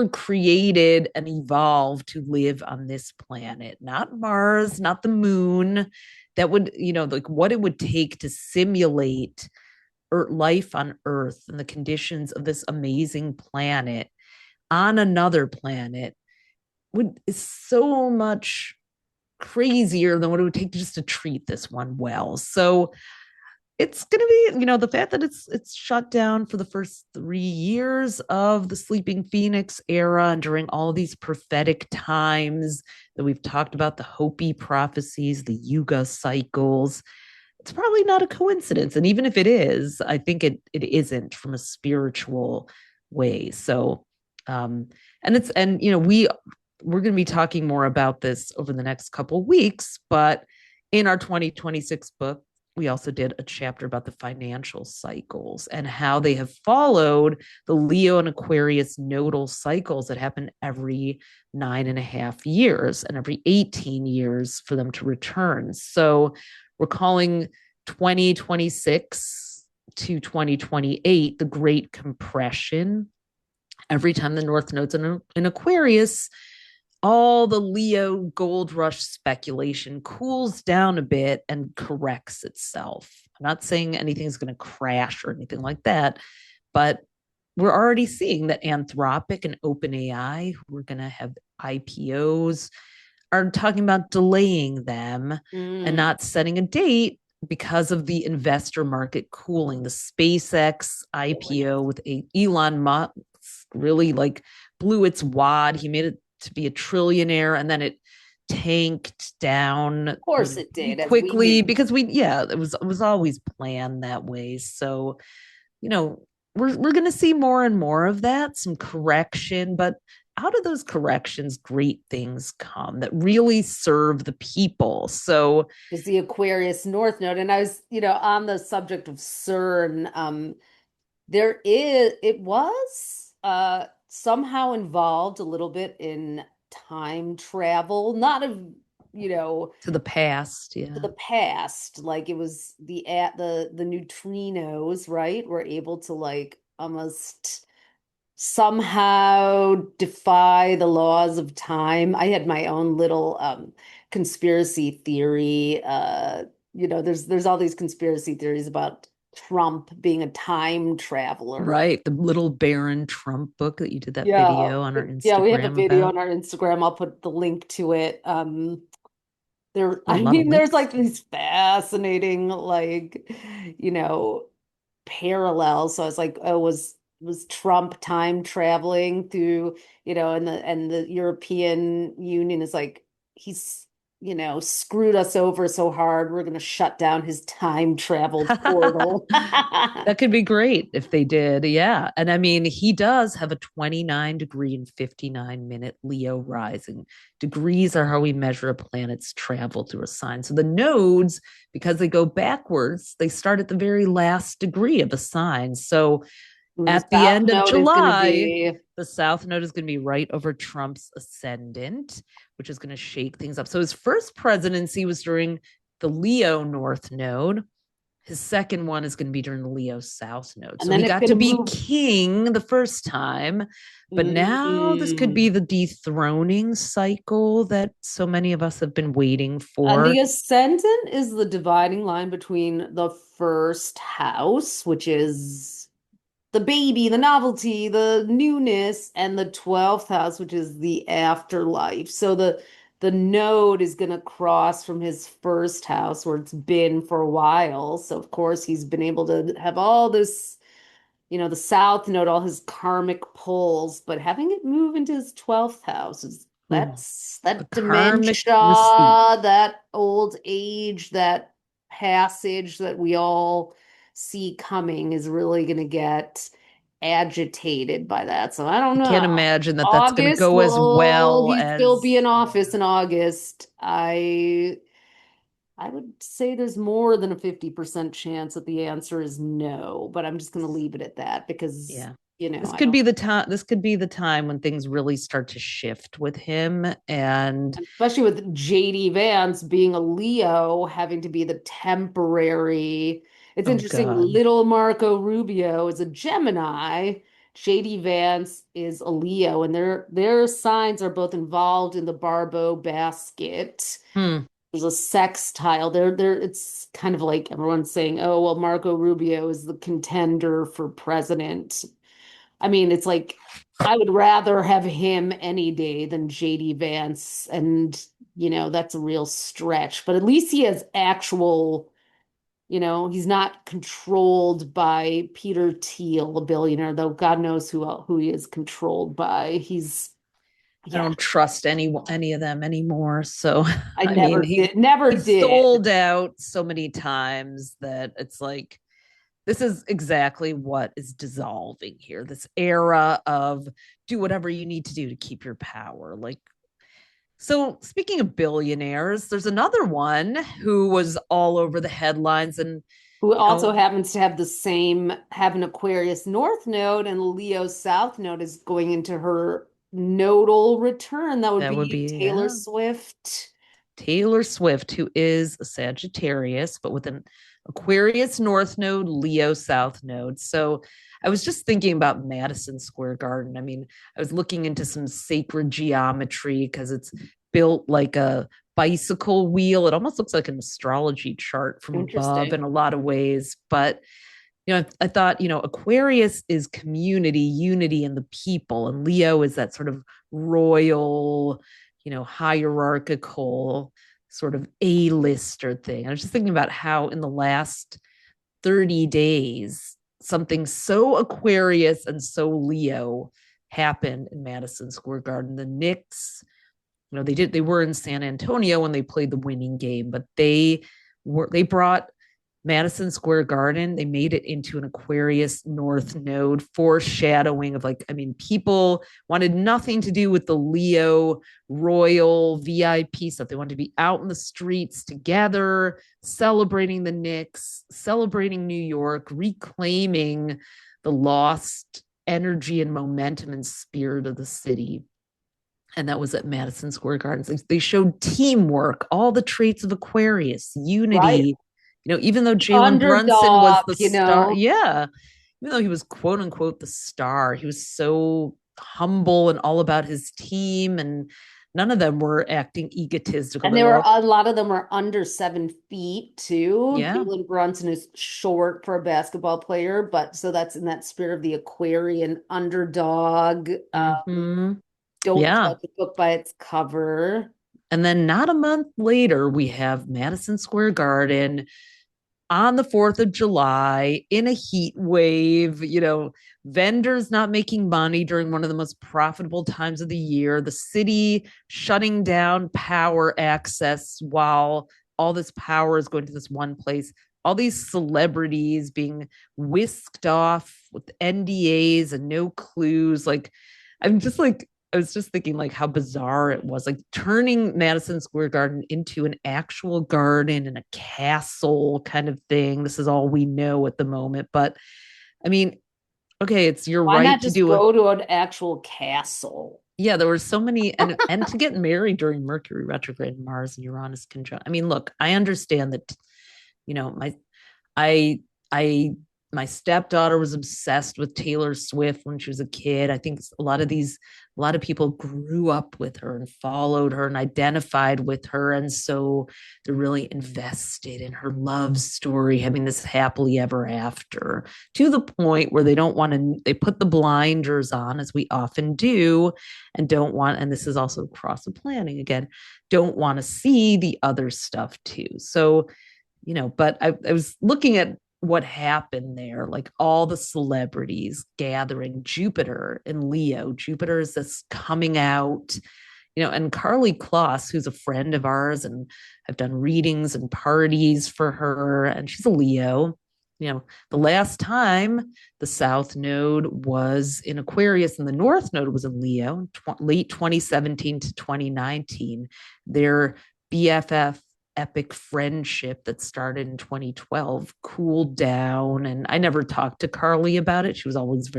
created and evolved to live on this planet, not Mars, not the moon. That would, like what it would take to simulate life on Earth and the conditions of this amazing planet on another planet is so much crazier than what it would take just to treat this one well. So it's going to be, the fact that it's shut down for the first 3 years of the Sleeping Phoenix era, and during all these prophetic times that we've talked about, the Hopi prophecies, the Yuga cycles. It's probably not a coincidence. And even if it is, I think it isn't from a spiritual way. So, we're going to be talking more about this over the next couple of weeks, but in our 2026 book, we also did a chapter about the financial cycles and how they have followed the Leo and Aquarius nodal cycles that happen every 9.5 years and every 18 years for them to return. So we're calling 2026 to 2028 the Great Compression. Every time the North Node's in Aquarius, all the Leo gold rush speculation cools down a bit and corrects itself. I'm not saying anything's going to crash or anything like that, but we're already seeing that Anthropic and OpenAI, who are going to have IPOs, are talking about delaying them and not setting a date because of the investor market cooling. The SpaceX IPO with Elon Musk really blew its wad. He made it to be a trillionaire, and then it tanked down. Of course it did quickly because it was always planned that way. So, we're going to see more and more of that, some correction, but out of those corrections, great things come that really serve the people. So is the Aquarius North Node. And I was, on the subject of CERN, it was somehow involved a little bit in time travel, not of, to the past, to the past. Like it was the neutrinos, right? Were able to almost somehow defy the laws of time. I had my own little conspiracy theory. There's all these conspiracy theories about Trump being a time traveler. Right. The little Baron Trump book that you did that video on our Instagram. Yeah, we have a video on our Instagram. I'll put the link to it. There's these fascinating, parallels. So I was like, oh, was Trump time traveling through, and the European Union is like, he's, screwed us over so hard, we're going to shut down his time travel portal. That could be great if they did. Yeah. And I mean, he does have a 29-degree and 59-minute Leo rising. Degrees are how we measure a planet's travel through a sign. So the nodes, because they go backwards, they start at the very last degree of a sign. So at the end of July, the South Node is going to be right over Trump's ascendant, which is going to shake things up. So his first presidency was during the Leo North Node. His second one is going to be during the Leo South Node. So he got to be king the first time, but now this could be the dethroning cycle that so many of us have been waiting for. And the ascendant is the dividing line between the first house, which is the baby, the novelty, the newness, and the 12th house, which is the afterlife. So the node is going to cross from his first house where it's been for a while. So of course he's been able to have all this, the South Node, all his karmic pulls, but having it move into his 12th house is Ooh, That's the that karmic receipt. dementia, that old age, that passage that we all see coming is really going to get agitated by that. So I don't I can't know. imagine that that's going to August, go as will well he still be as, in office yeah. in August? I would say there's more than a 50% chance that the answer is no, but I'm just going to leave it at that because, Yeah. I don't. This could be the time when things really start to shift with him. And Especially with JD Vance being a Leo, having to be the temporary. It's oh interesting. God, Little Marco Rubio is a Gemini. JD Vance is a Leo, and their signs are both involved in the Barbault Basket. hmm. There's a sextile. There. It's kind of like everyone's saying, "Oh, well, Marco Rubio is the contender for president." I mean, it's like I would rather have him any day than JD Vance. And, that's a real stretch. But at least he has actual, he's not controlled by Peter Thiel, a billionaire, though God knows who he is controlled by. I Yeah, don't trust any of them anymore. So I I mean, never did, never he did. sold out so many times that it's like this is exactly what is dissolving here. This era of do whatever you need to do to keep your power. Like, so speaking of billionaires, there's another one who was all over the headlines and Who you also know, happens to have an Aquarius North node, and Leo South node is going into her nodal return. That would that would be be, Taylor yeah, Swift. Taylor Swift, who is a Sagittarius, but with an Aquarius North Node, Leo South Node. So I was just thinking about Madison Square Garden. I mean, I was looking into some sacred geometry because it's built like a bicycle wheel. It almost looks like an astrology chart from above Interesting. in a lot of ways. But I thought, Aquarius is community, unity, and the people, and Leo is that sort of royal, hierarchical sort of A-lister thing. I was just thinking about how in the last 30 days, something so Aquarius and so Leo happened in Madison Square Garden. The Knicks, they were in San Antonio when they played the winning game, but they brought Madison Square Garden, they made it into an Aquarius North node, foreshadowing of like, I mean, people wanted nothing to do with the Leo royal VIP stuff. They wanted to be out in the streets together, celebrating the Knicks, celebrating New York, reclaiming the lost energy and momentum and spirit of the city. And that was at Madison Square Gardens. They showed teamwork, all the traits of Aquarius, Right. unity. Even though Jalen Brunson was Underdog, the star, yeah, even though he was quote unquote the star, he was so humble and all about his team, and none of them were acting egotistical. And They were all, a lot of them are under 7 feet too. yeah, Jalen Brunson is short for a basketball player, but so that's in that spirit of the Aquarian underdog. mm-hmm. Don't Yeah. judge a book by its cover. And then not a month later, we have Madison Square Garden on the 4th of July in a heat wave, vendors not making money during one of the most profitable times of the year, the city shutting down power access while all this power is going to this one place, all these celebrities being whisked off with NDAs and no clues. Like, I'm just like, I was just thinking like how bizarre it was, like turning Madison Square Garden into an actual garden and a castle kind of thing. This is all we know at the moment. But I mean, okay, it's your Why right not to just do a go to an actual castle? yeah, there were so many and to get married during Mercury retrograde, Mars and Uranus conjunct. I mean, look, I understand that, my I I my stepdaughter was obsessed with Taylor Swift when she was a kid. I think a lot of people grew up with her and followed her and identified with her. And so they're really invested in her love story, having this happily ever after, to the point where they put the blinders on, as we often do, and don't want, and this is also cross the planning again, don't want to see the other stuff too. So but I was looking at what happened there, like all the celebrities gathering. Jupiter in Leo. Jupiter is this coming out, And Carly Kloss, who's a friend of ours, and I've done readings and parties for her, and she's a Leo. The last time the South Node was in Aquarius and the North Node was in Leo, late 2017 to 2019. Their BFF epic friendship that started in 2012 cooled down. And I never talked to Carly about it. She was always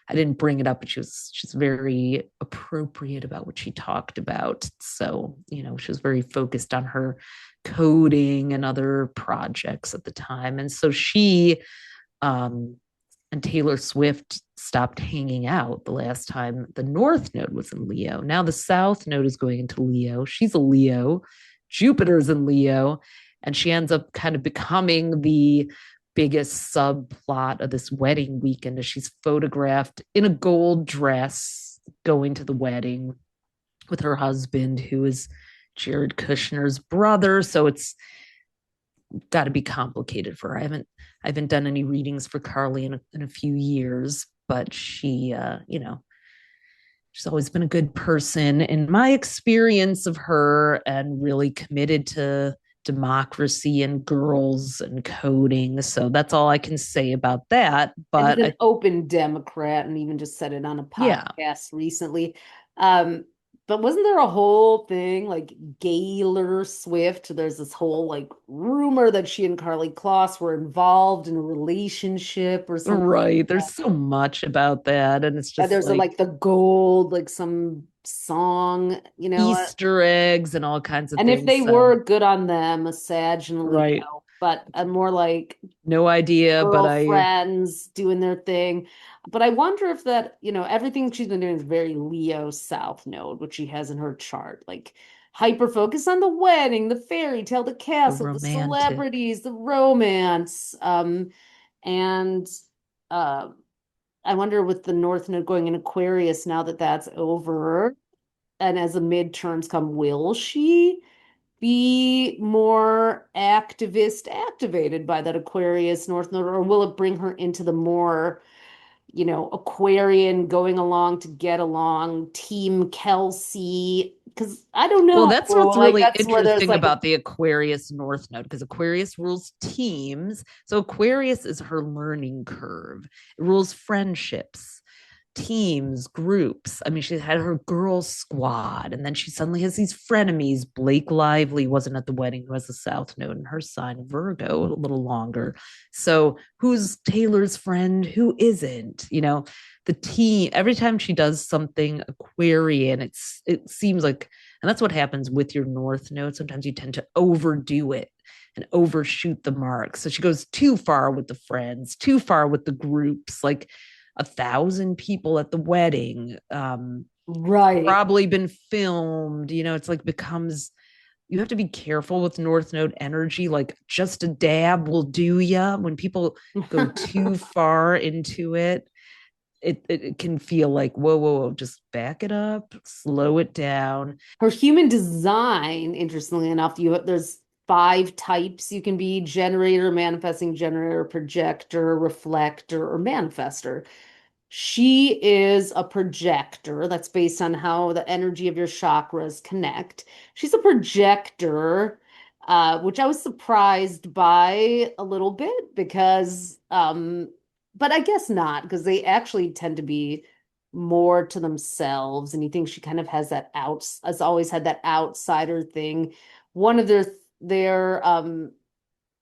I didn't bring it up, but she's very appropriate about what she talked about. So, she was very focused on her coding and other projects at the time. And so she and Taylor Swift stopped hanging out the last time the North Node was in Leo. Now the South Node is going into Leo. She's a Leo. Jupiter's in Leo. And she ends up kind of becoming the biggest subplot of this wedding weekend as she's photographed in a gold dress going to the wedding with her husband, who is Jared Kushner's brother. So it's got to be complicated for her. I haven't done any readings for Carly in a few years, but she, she's always been a good person in my experience of her, and really committed to democracy and girls and coding. So that's all I can say about that. But an open Democrat, and even just said it on a podcast recently. But wasn't there a whole thing like Gaylor Swift? There's this whole like rumor that she and Carly Kloss were involved in a relationship or something. Right. There's so much about that. And it's just there's like the gold, like some song, Easter eggs and all kinds of things. And if they were, good on them, a Sag and a Leo. Right. But more like no idea, but friends doing their thing. But I wonder if that, everything she's been doing is very Leo South Node, which she has in her chart, like hyper focus on the wedding, the fairy tale, the castle, the celebrities, the romance. And I wonder with the North Node going in Aquarius, now that that's over, and as the midterms come, will she be more activated by that Aquarius North Node, or will it bring her into the more, Aquarian going along to get along, Team Kelsey? Because I don't know. Well, that's what's really interesting about the Aquarius North Node, because Aquarius rules teams. So Aquarius is her learning curve. It rules friendships, teams, groups. I mean, she had her girls squad, and then she suddenly has these frenemies. Blake Lively wasn't at the wedding, who has the South Node in her sign, Virgo, a little longer. So who's Taylor's friend? Who isn't? The team, every time she does something Aquarian, it seems like, and that's what happens with your North Node. Sometimes you tend to overdo it and overshoot the mark. So she goes too far with the friends, too far with the groups, like 1,000 people at the wedding. Right. Probably been filmed. It's like becomes, you have to be careful with North Node energy. Like just a dab will do ya. When people go too far into it, it can feel like, whoa, just back it up, slow it down. Her human design, interestingly enough, there's 5 types you can be: generator, manifesting generator, projector, reflector, or manifester. She is a projector. That's based on how the energy of your chakras connect. She's a projector, which I was surprised by a little bit because, but I guess not, because they actually tend to be more to themselves. And you think she kind of has has always had that outsider thing. One of their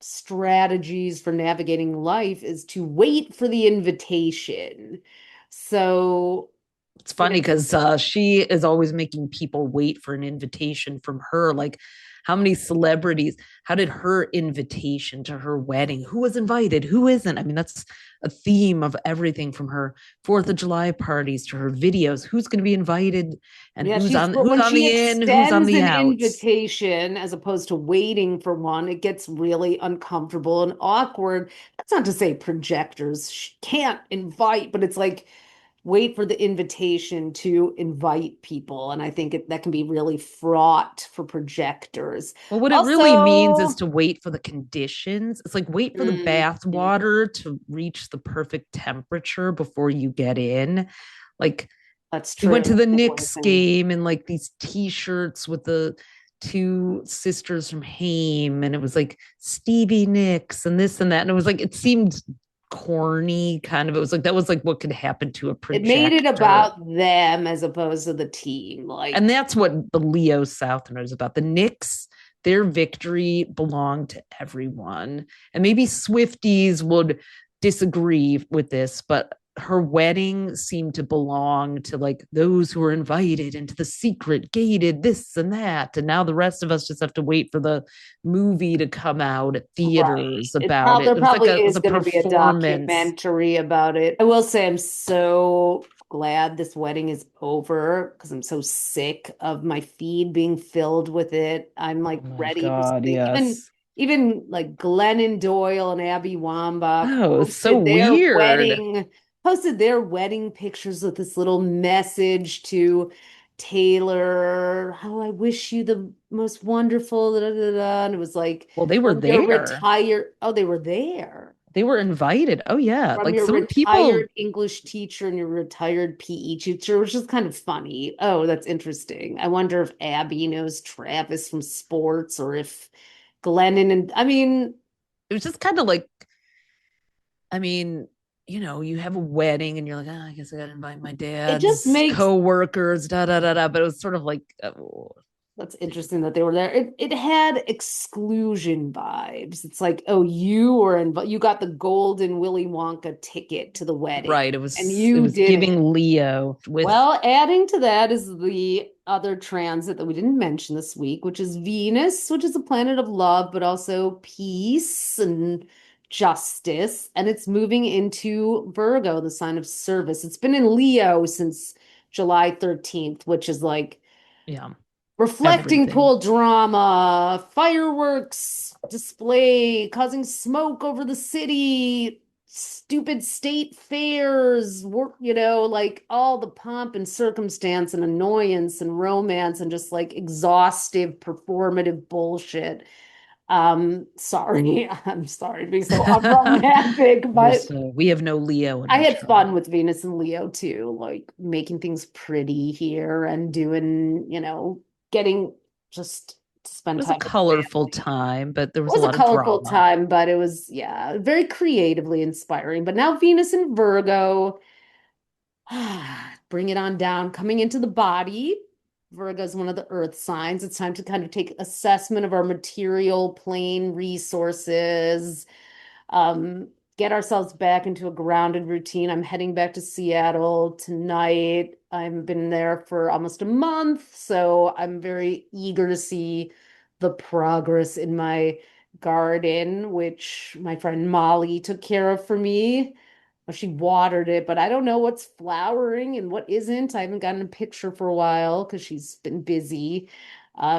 strategies for navigating life is to wait for the invitation. So it's funny because she is always making people wait for an invitation from her. Like, how many celebrities, how did her invitation to her wedding, who was invited, who isn't? I mean, that's a theme of everything from her 4th of July parties to her videos. Who's going to be invited, and who's on the in, who's on the out. Invitation as opposed to waiting for one, it gets really uncomfortable and awkward. That's not to say projectors can't invite, but it's like, wait for the invitation to invite people. And I think that can be really fraught for projectors. Well, what it really means is to wait for the conditions. It's like wait for the bath water to reach the perfect temperature before you get in. Like, That's We true. went to the That's Knicks important. game in like these t-shirts with the two sisters from Haim, and it was like Stevie Nicks and this and that. And it was like, it seemed corny kind of. It was like, that was like what could happen to a It made it projector. about them as opposed to the team. Like, And that's what the Leo Southerners about. The Knicks, their victory belonged to everyone. And maybe Swifties would disagree with this, but her wedding seemed to belong to like those who were invited into the secret gated this and that. And now the rest of us just have to wait for the movie to come out at right. theaters about it. There It was like probably it was is a going to be a performance. documentary about it. I will say I'm so glad this wedding is over because I'm so sick of my feed being filled with it. I'm Oh like my ready for God, something. yes. Even like Glennon Doyle and Abby Wambach Oh, it's so weird. posted their wedding pictures with this little message to Taylor, how I wish you the most wonderful, da, da, da, da. And it was like, Well, they were from your there. retired, oh, they were there. They were invited. Oh yeah. From Like your some people, retired English teacher and your retired PE teacher, which is kind of funny. Oh, that's interesting. I wonder if Abby knows Travis from sports or if Glennon and I mean, it was just kind of like, I mean, you have a wedding and you're like, I guess I got to invite my it just dad's makes co-workers, da da da da. But it was sort of like, oh, that's interesting that they were there. It had exclusion vibes. It's like, oh, you were in, but you got the golden Willy Wonka ticket to the wedding, right. It and was it you was didn't. giving Leo with Well, adding to that is the other transit that we didn't mention this week, which is Venus, which is a planet of love, but also peace and justice. And it's moving into Virgo, the sign of service. It's been in Leo since July 13th, which is like yeah, reflecting everything. pool drama, fireworks display causing smoke over the city, stupid state fairs, work, like all the pomp and circumstance and annoyance and romance and just like exhaustive performative bullshit. Sorry, I'm sorry to be so unromantic, but We have no Leo in I our had chart. fun with Venus and Leo too, like making things pretty here and doing, getting just to It spend was a time with colorful family. time, but there It was a was a lot of colorful drama. time, but it was, yeah, very creatively inspiring. But now Venus and Virgo, bring it on down, coming into the body. Virgo is one of the earth signs. It's time to kind of take assessment of our material plane resources, um, get ourselves back into a grounded routine. I'm heading back to Seattle tonight. I've been there for almost a month, so I'm very eager to see the progress in my garden, which my friend Molly took care of for me. Well, she watered it, but I don't know what's flowering and what isn't. I haven't gotten a picture for a while because she's been busy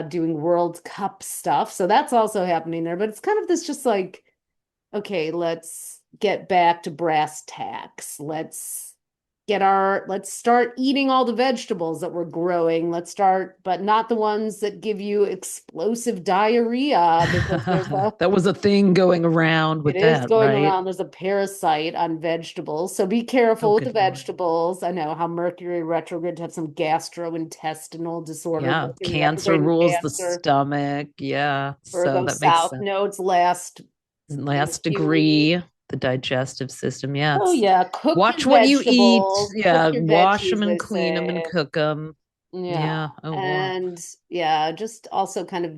doing World Cup stuff. So that's also happening there. But it's kind of this just like, okay, let's get back to brass tacks. Let's start eating all the vegetables that we're growing. Let's start, but not the ones that give you explosive diarrhea because That was a thing going around it with is that, going right? around. There's a parasite on vegetables. So be Oh, careful with the good Lord. vegetables. I know how Mercury retrograde to have some gastrointestinal disorder. Yeah. Mercury Cancer retrograde in rules the Cancer. stomach. Yeah. So Virgo that makes South sense. nodes last in Last Q. degree, the digestive system. Yeah. Oh It's yeah, cook watch your what you eat. vegetables, cook Yeah. your Wash veggies, them and they clean them and say. cook them. Yeah. Yeah. Oh, boy. And yeah, just also kind of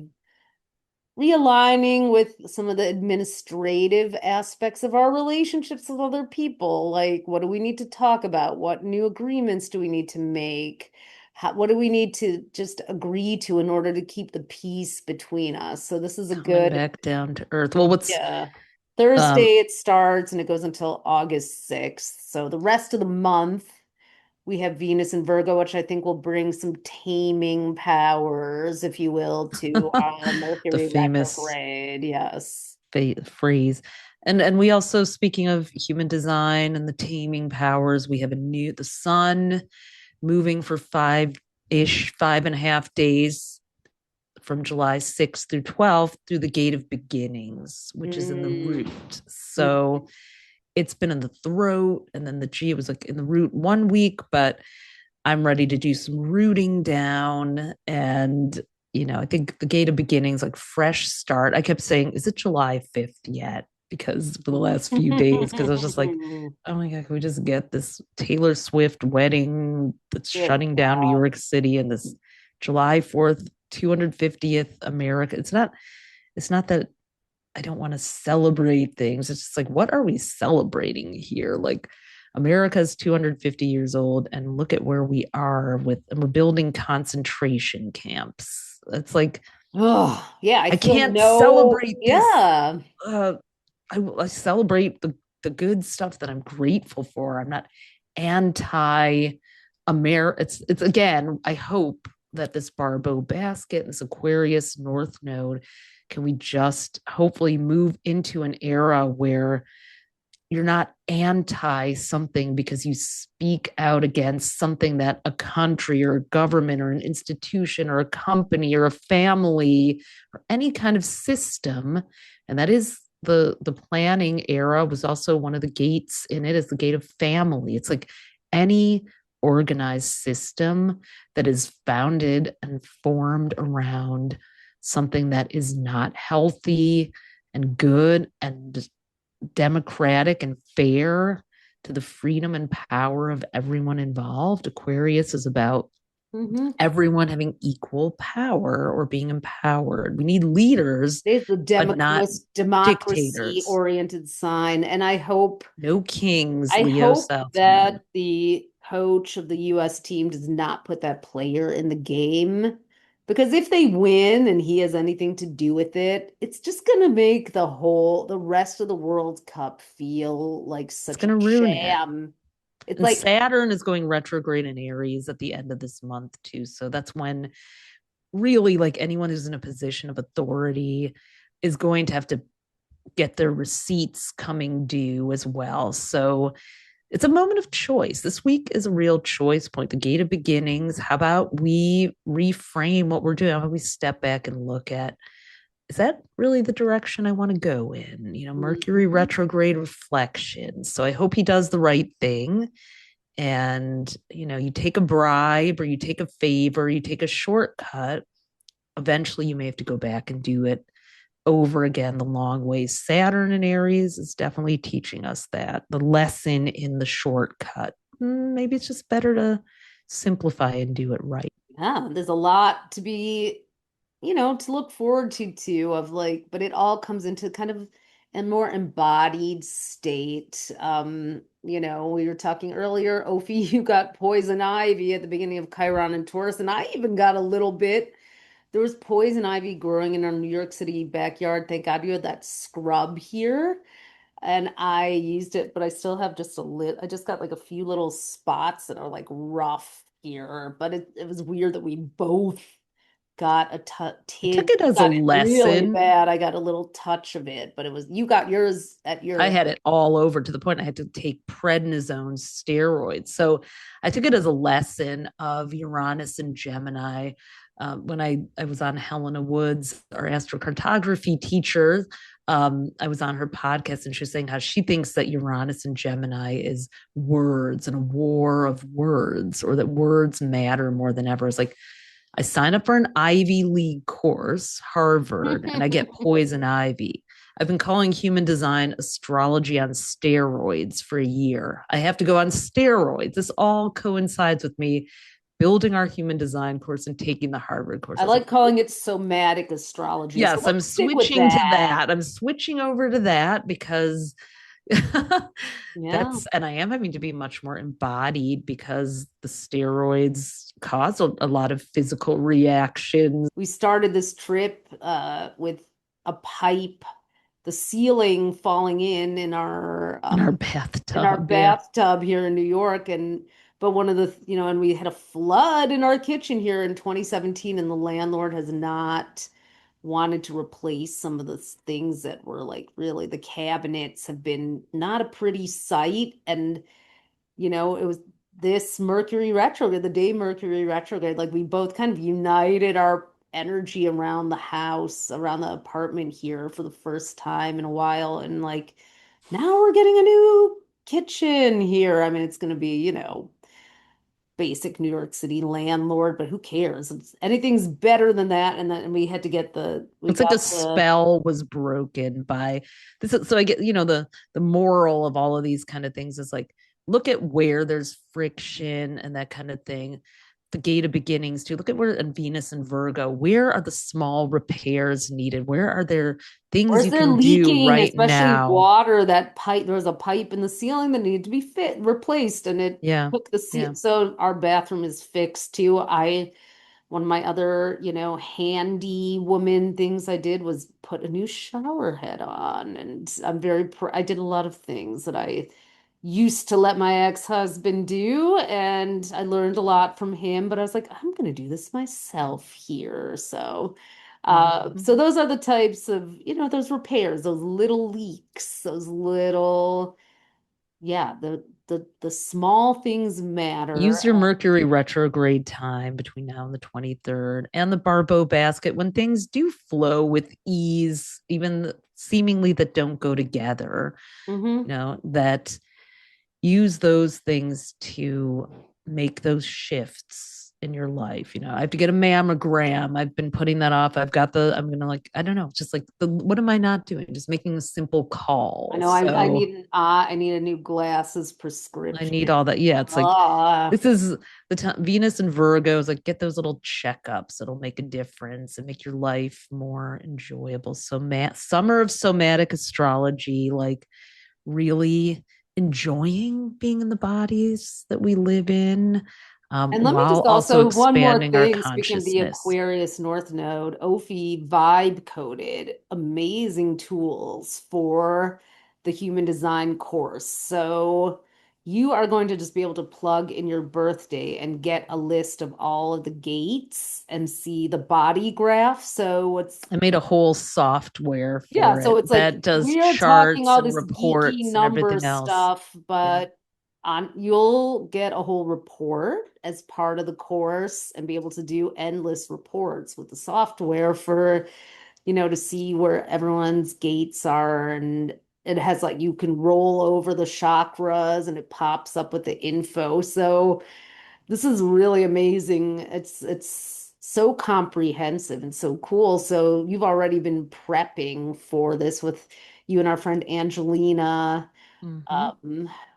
realigning with some of the administrative aspects of our relationships with other people. Like, what do we need to talk about? What new agreements do we need to make? What do we need to just agree to in order to keep the peace between us? So this is a Coming good, back down to earth. Well, what's yeah. um Thursday it starts and it goes until August 6th. So the rest of the month we have Venus and Virgo, which I think will bring some taming powers, if you will, to the Mercury famous retrograde. Yes. phrase. And we also, speaking of human design and the taming powers, we have the sun moving for 5.5 days from July 6th through 12th through the gate of beginnings, which is in the Mm. root. So it's been in the throat, and then the G was like in the root 1 week, but I'm ready to do some rooting down. And, I think the gate of beginnings, like fresh start. I kept saying, is it July 5th yet? Because for the last few days, because I was just like, oh my God, can we just get this Taylor Swift wedding that's Good shutting down New God. York City and this July 4th, 250th America? It's not that I don't want to celebrate things. It's just like, what are we celebrating here? Like, America's 250 years old, and look at where we are and we're building concentration camps. It's like, Oh, yeah, I I feel can't no, celebrate this. yeah. Uh, I celebrate the good stuff that I'm grateful for. I'm not anti America. It's again, I hope that this Barbault Basket, this Aquarius North Node, can we just hopefully move into an era where you're not anti something because you speak out against something that a country or a government or an institution or a company or a family or any kind of system. And that is the planning era was also one of the gates in it is the gate of family. It's like any organized system that is founded and formed around something that is not healthy and good and democratic and fair to the freedom and power of everyone involved. Aquarius is about Mm-hmm. everyone having equal power or being empowered. We need leaders, It's the but not most democracy dictators. oriented sign. And No kings, I Leo hope South Node. that the coach of the US team does not put that player in the game. Because if they win and he has anything to do with it, it's just going to make the rest of the World Cup feel like It's such going a to ruin it. sham. It's And like, Saturn is going retrograde in Aries at the end of this month, too. So that's when really, like, anyone who's in a position of authority is going to have to get their receipts coming due as well. So it's a moment of choice. This week is a real choice point, the gate of beginnings. How about we reframe what we're doing? How about we step back and look at, is that really the direction I want to go in? Mercury mhm. retrograde reflection. So I hope he does the right thing. And, you take a bribe or you take a favor, you take a shortcut. Eventually, you may have to go back and do it over again the long way. Saturn in Aries is definitely teaching us that the lesson in the shortcut. Maybe it's just better to simplify and do it right. Yeah, there's a lot to be, to look forward to too of like, but it all comes into kind of a more embodied state. We were talking earlier, Ophi, you got poison ivy at the beginning of Chiron and Taurus, and I even got a little bit. There was poison ivy growing in our New York City backyard. Thank God you had that scrub here. And I used it, but I still have just I just got like a few little spots that are like rough here. But it was weird that we both got a I took tinge. it You as a got it really lesson. bad. I got a little touch of it, but you got yours at I your. had it all over to the point I had to take prednisone steroids. So I took it as a lesson of Uranus and Gemini. When I was on Helena Woods, our astrocartography teacher, I was on her podcast and she was saying how she thinks that Uranus and Gemini is words and a war of words, or that words matter more than ever. It's like I sign up for an Ivy League course, Harvard, and I get poison ivy. I've been calling human design astrology on steroids for a year. I have to go on steroids. This all coincides with me building our human design course and taking the Harvard course. I I was like, like calling it somatic astrology. So yes, I'm let's stick with switching to that. that. I'm switching over to that because Yeah. and I am having to be much more embodied because the steroids cause a lot of physical reactions We started this trip with a pipe, the ceiling falling in our in our in our bathtub. Yeah. bathtub here in New York. And but one of the, and we had a flood in our kitchen here in 2017, and the landlord has not wanted to replace some of the things that were like really, the cabinets have been not a pretty sight. And it was this Mercury retrograde, the day Mercury retrograde, like we both kind of united our energy around the house, around the apartment here for the first time in a while. And like now we're getting a new kitchen here. I mean, it's going to be, basic New York City landlord, but who cares? Anything's better than that. And then we had to get it's like the spell was broken by this. So I get, the moral of all of these kind of things is like, look at where there's friction and that kind of thing. The gate of beginnings too. Look at where in Venus and Virgo, where are the small repairs needed? Where are there things you can do right especially now? Water, that pipe, there was a pipe in the ceiling that needed to be replaced, and it took the ceiling. So our bathroom is fixed too. One of my other, handy woman things I did was put a new shower head on, and I did a lot of things that I used to let my ex-husband do, and I learned a lot from him, but I was like, I'm gonna do this myself here. So those are the types of, those repairs, those little leaks, those little, the small things matter. Use your Mercury retrograde time between now and the 23rd and the Barbault Basket when things do flow with ease, even seemingly that don't go together, that use those things to make those shifts in your life. I have to get a mammogram. I've been putting that off. I'm going to I don't know, just like what am I not doing? Just making a simple call. I know. I need a new glasses prescription. I need all that. Yeah. It's like, this is the time. Venus and Virgo is like, get those little checkups. It'll make a difference and make your life more enjoyable. So summer of somatic astrology, like really enjoying being in the bodies that we live in. And let me just also one more thing, speaking of the Aquarius North Node, Ophi vibe coded amazing tools for the Human Design course. So you are going to just be able to plug in your birthday and get a list of all of the gates and see the body graph. So I made a whole software for it. So it's that like does we're charts talking all and this reports geeky and number everything else. stuff, but you'll get a whole report as part of the course and be able to do endless reports with the software for, to see where everyone's gates are. And it has you can roll over the chakras and it pops up with the info. So this is really amazing. It's so comprehensive and so cool. So you've already been prepping for this with you and our friend Angelina,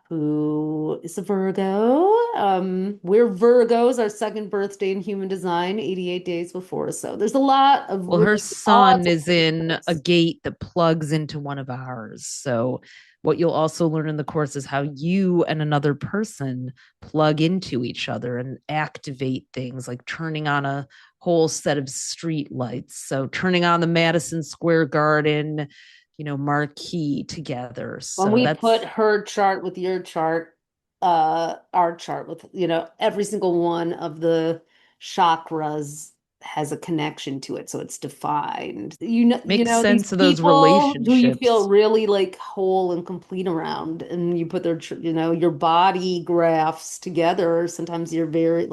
who is a Virgo. We're Virgos, our second birthday in human design, 88 days before. So there's a lot of her sun is in a gate that plugs into one of ours. So what you'll also learn in the course is how you and another person plug into each other and activate things, like turning on a whole set of street lights. So turning on the Madison Square Garden, marquee together. So when we put her chart with your chart, our chart with, every single one of the chakras has a connection to it, so it's defined. Makes sense of those relationships. Who you feel really whole and complete around, and you put their, your body graphs together. Sometimes you're very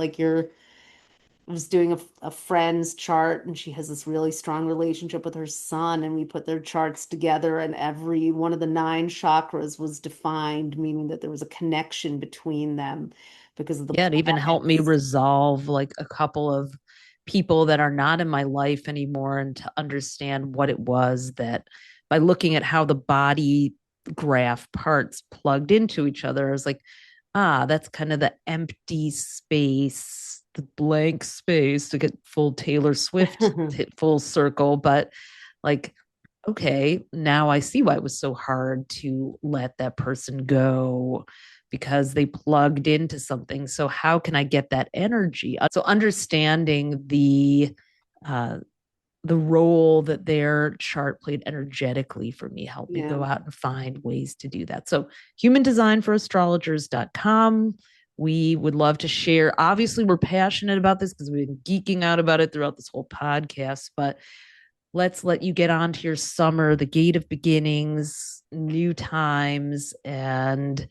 I was doing a friend's chart, and she has this really strong relationship with her son, and we put their charts together, and every one of the 9 chakras was defined, meaning that there was a connection between them because of the it even helped me resolve a couple of people that are not in my life anymore, and to understand what it was that, by looking at how the body graph parts plugged into each other, I was like, that's kind of the empty space, the blank space, to get full Taylor Swift hit full circle. But okay, now I see why it was so hard to let that person go, because they plugged into something. So how can I get that energy? So understanding the role that their chart played energetically for me helped me go out and find ways to do that. So humandesignforastrologers.com. We would love to share. Obviously, we're passionate about this because we've been geeking out about it throughout this whole podcast, but let's let you get on to your summer, the gate of beginnings, new times, and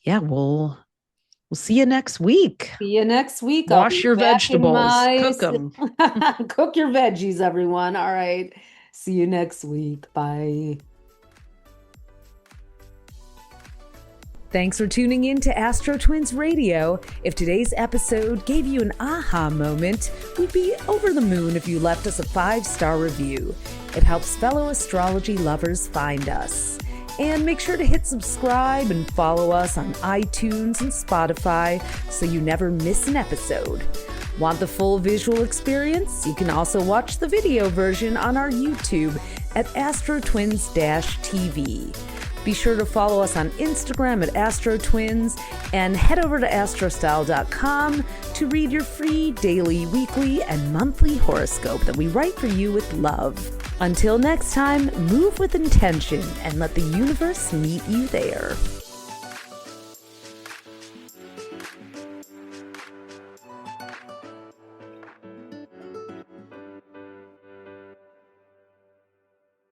we'll see you next week. See you next week. Wash your vegetables. Cook them. Cook your veggies, everyone. All right. See you next week. Bye. Thanks for tuning in to AstroTwins Radio. If today's episode gave you an aha moment, we'd be over the moon if you left us a 5-star review. It helps fellow astrology lovers find us. And make sure to hit subscribe and follow us on iTunes and Spotify so you never miss an episode. Want the full visual experience? You can also watch the video version on our YouTube at AstroTwins-TV. Be sure to follow us on Instagram at AstroTwins and head over to astrostyle.com to read your free daily, weekly, and monthly horoscope that we write for you with love. Until next time, move with intention and let the universe meet you there.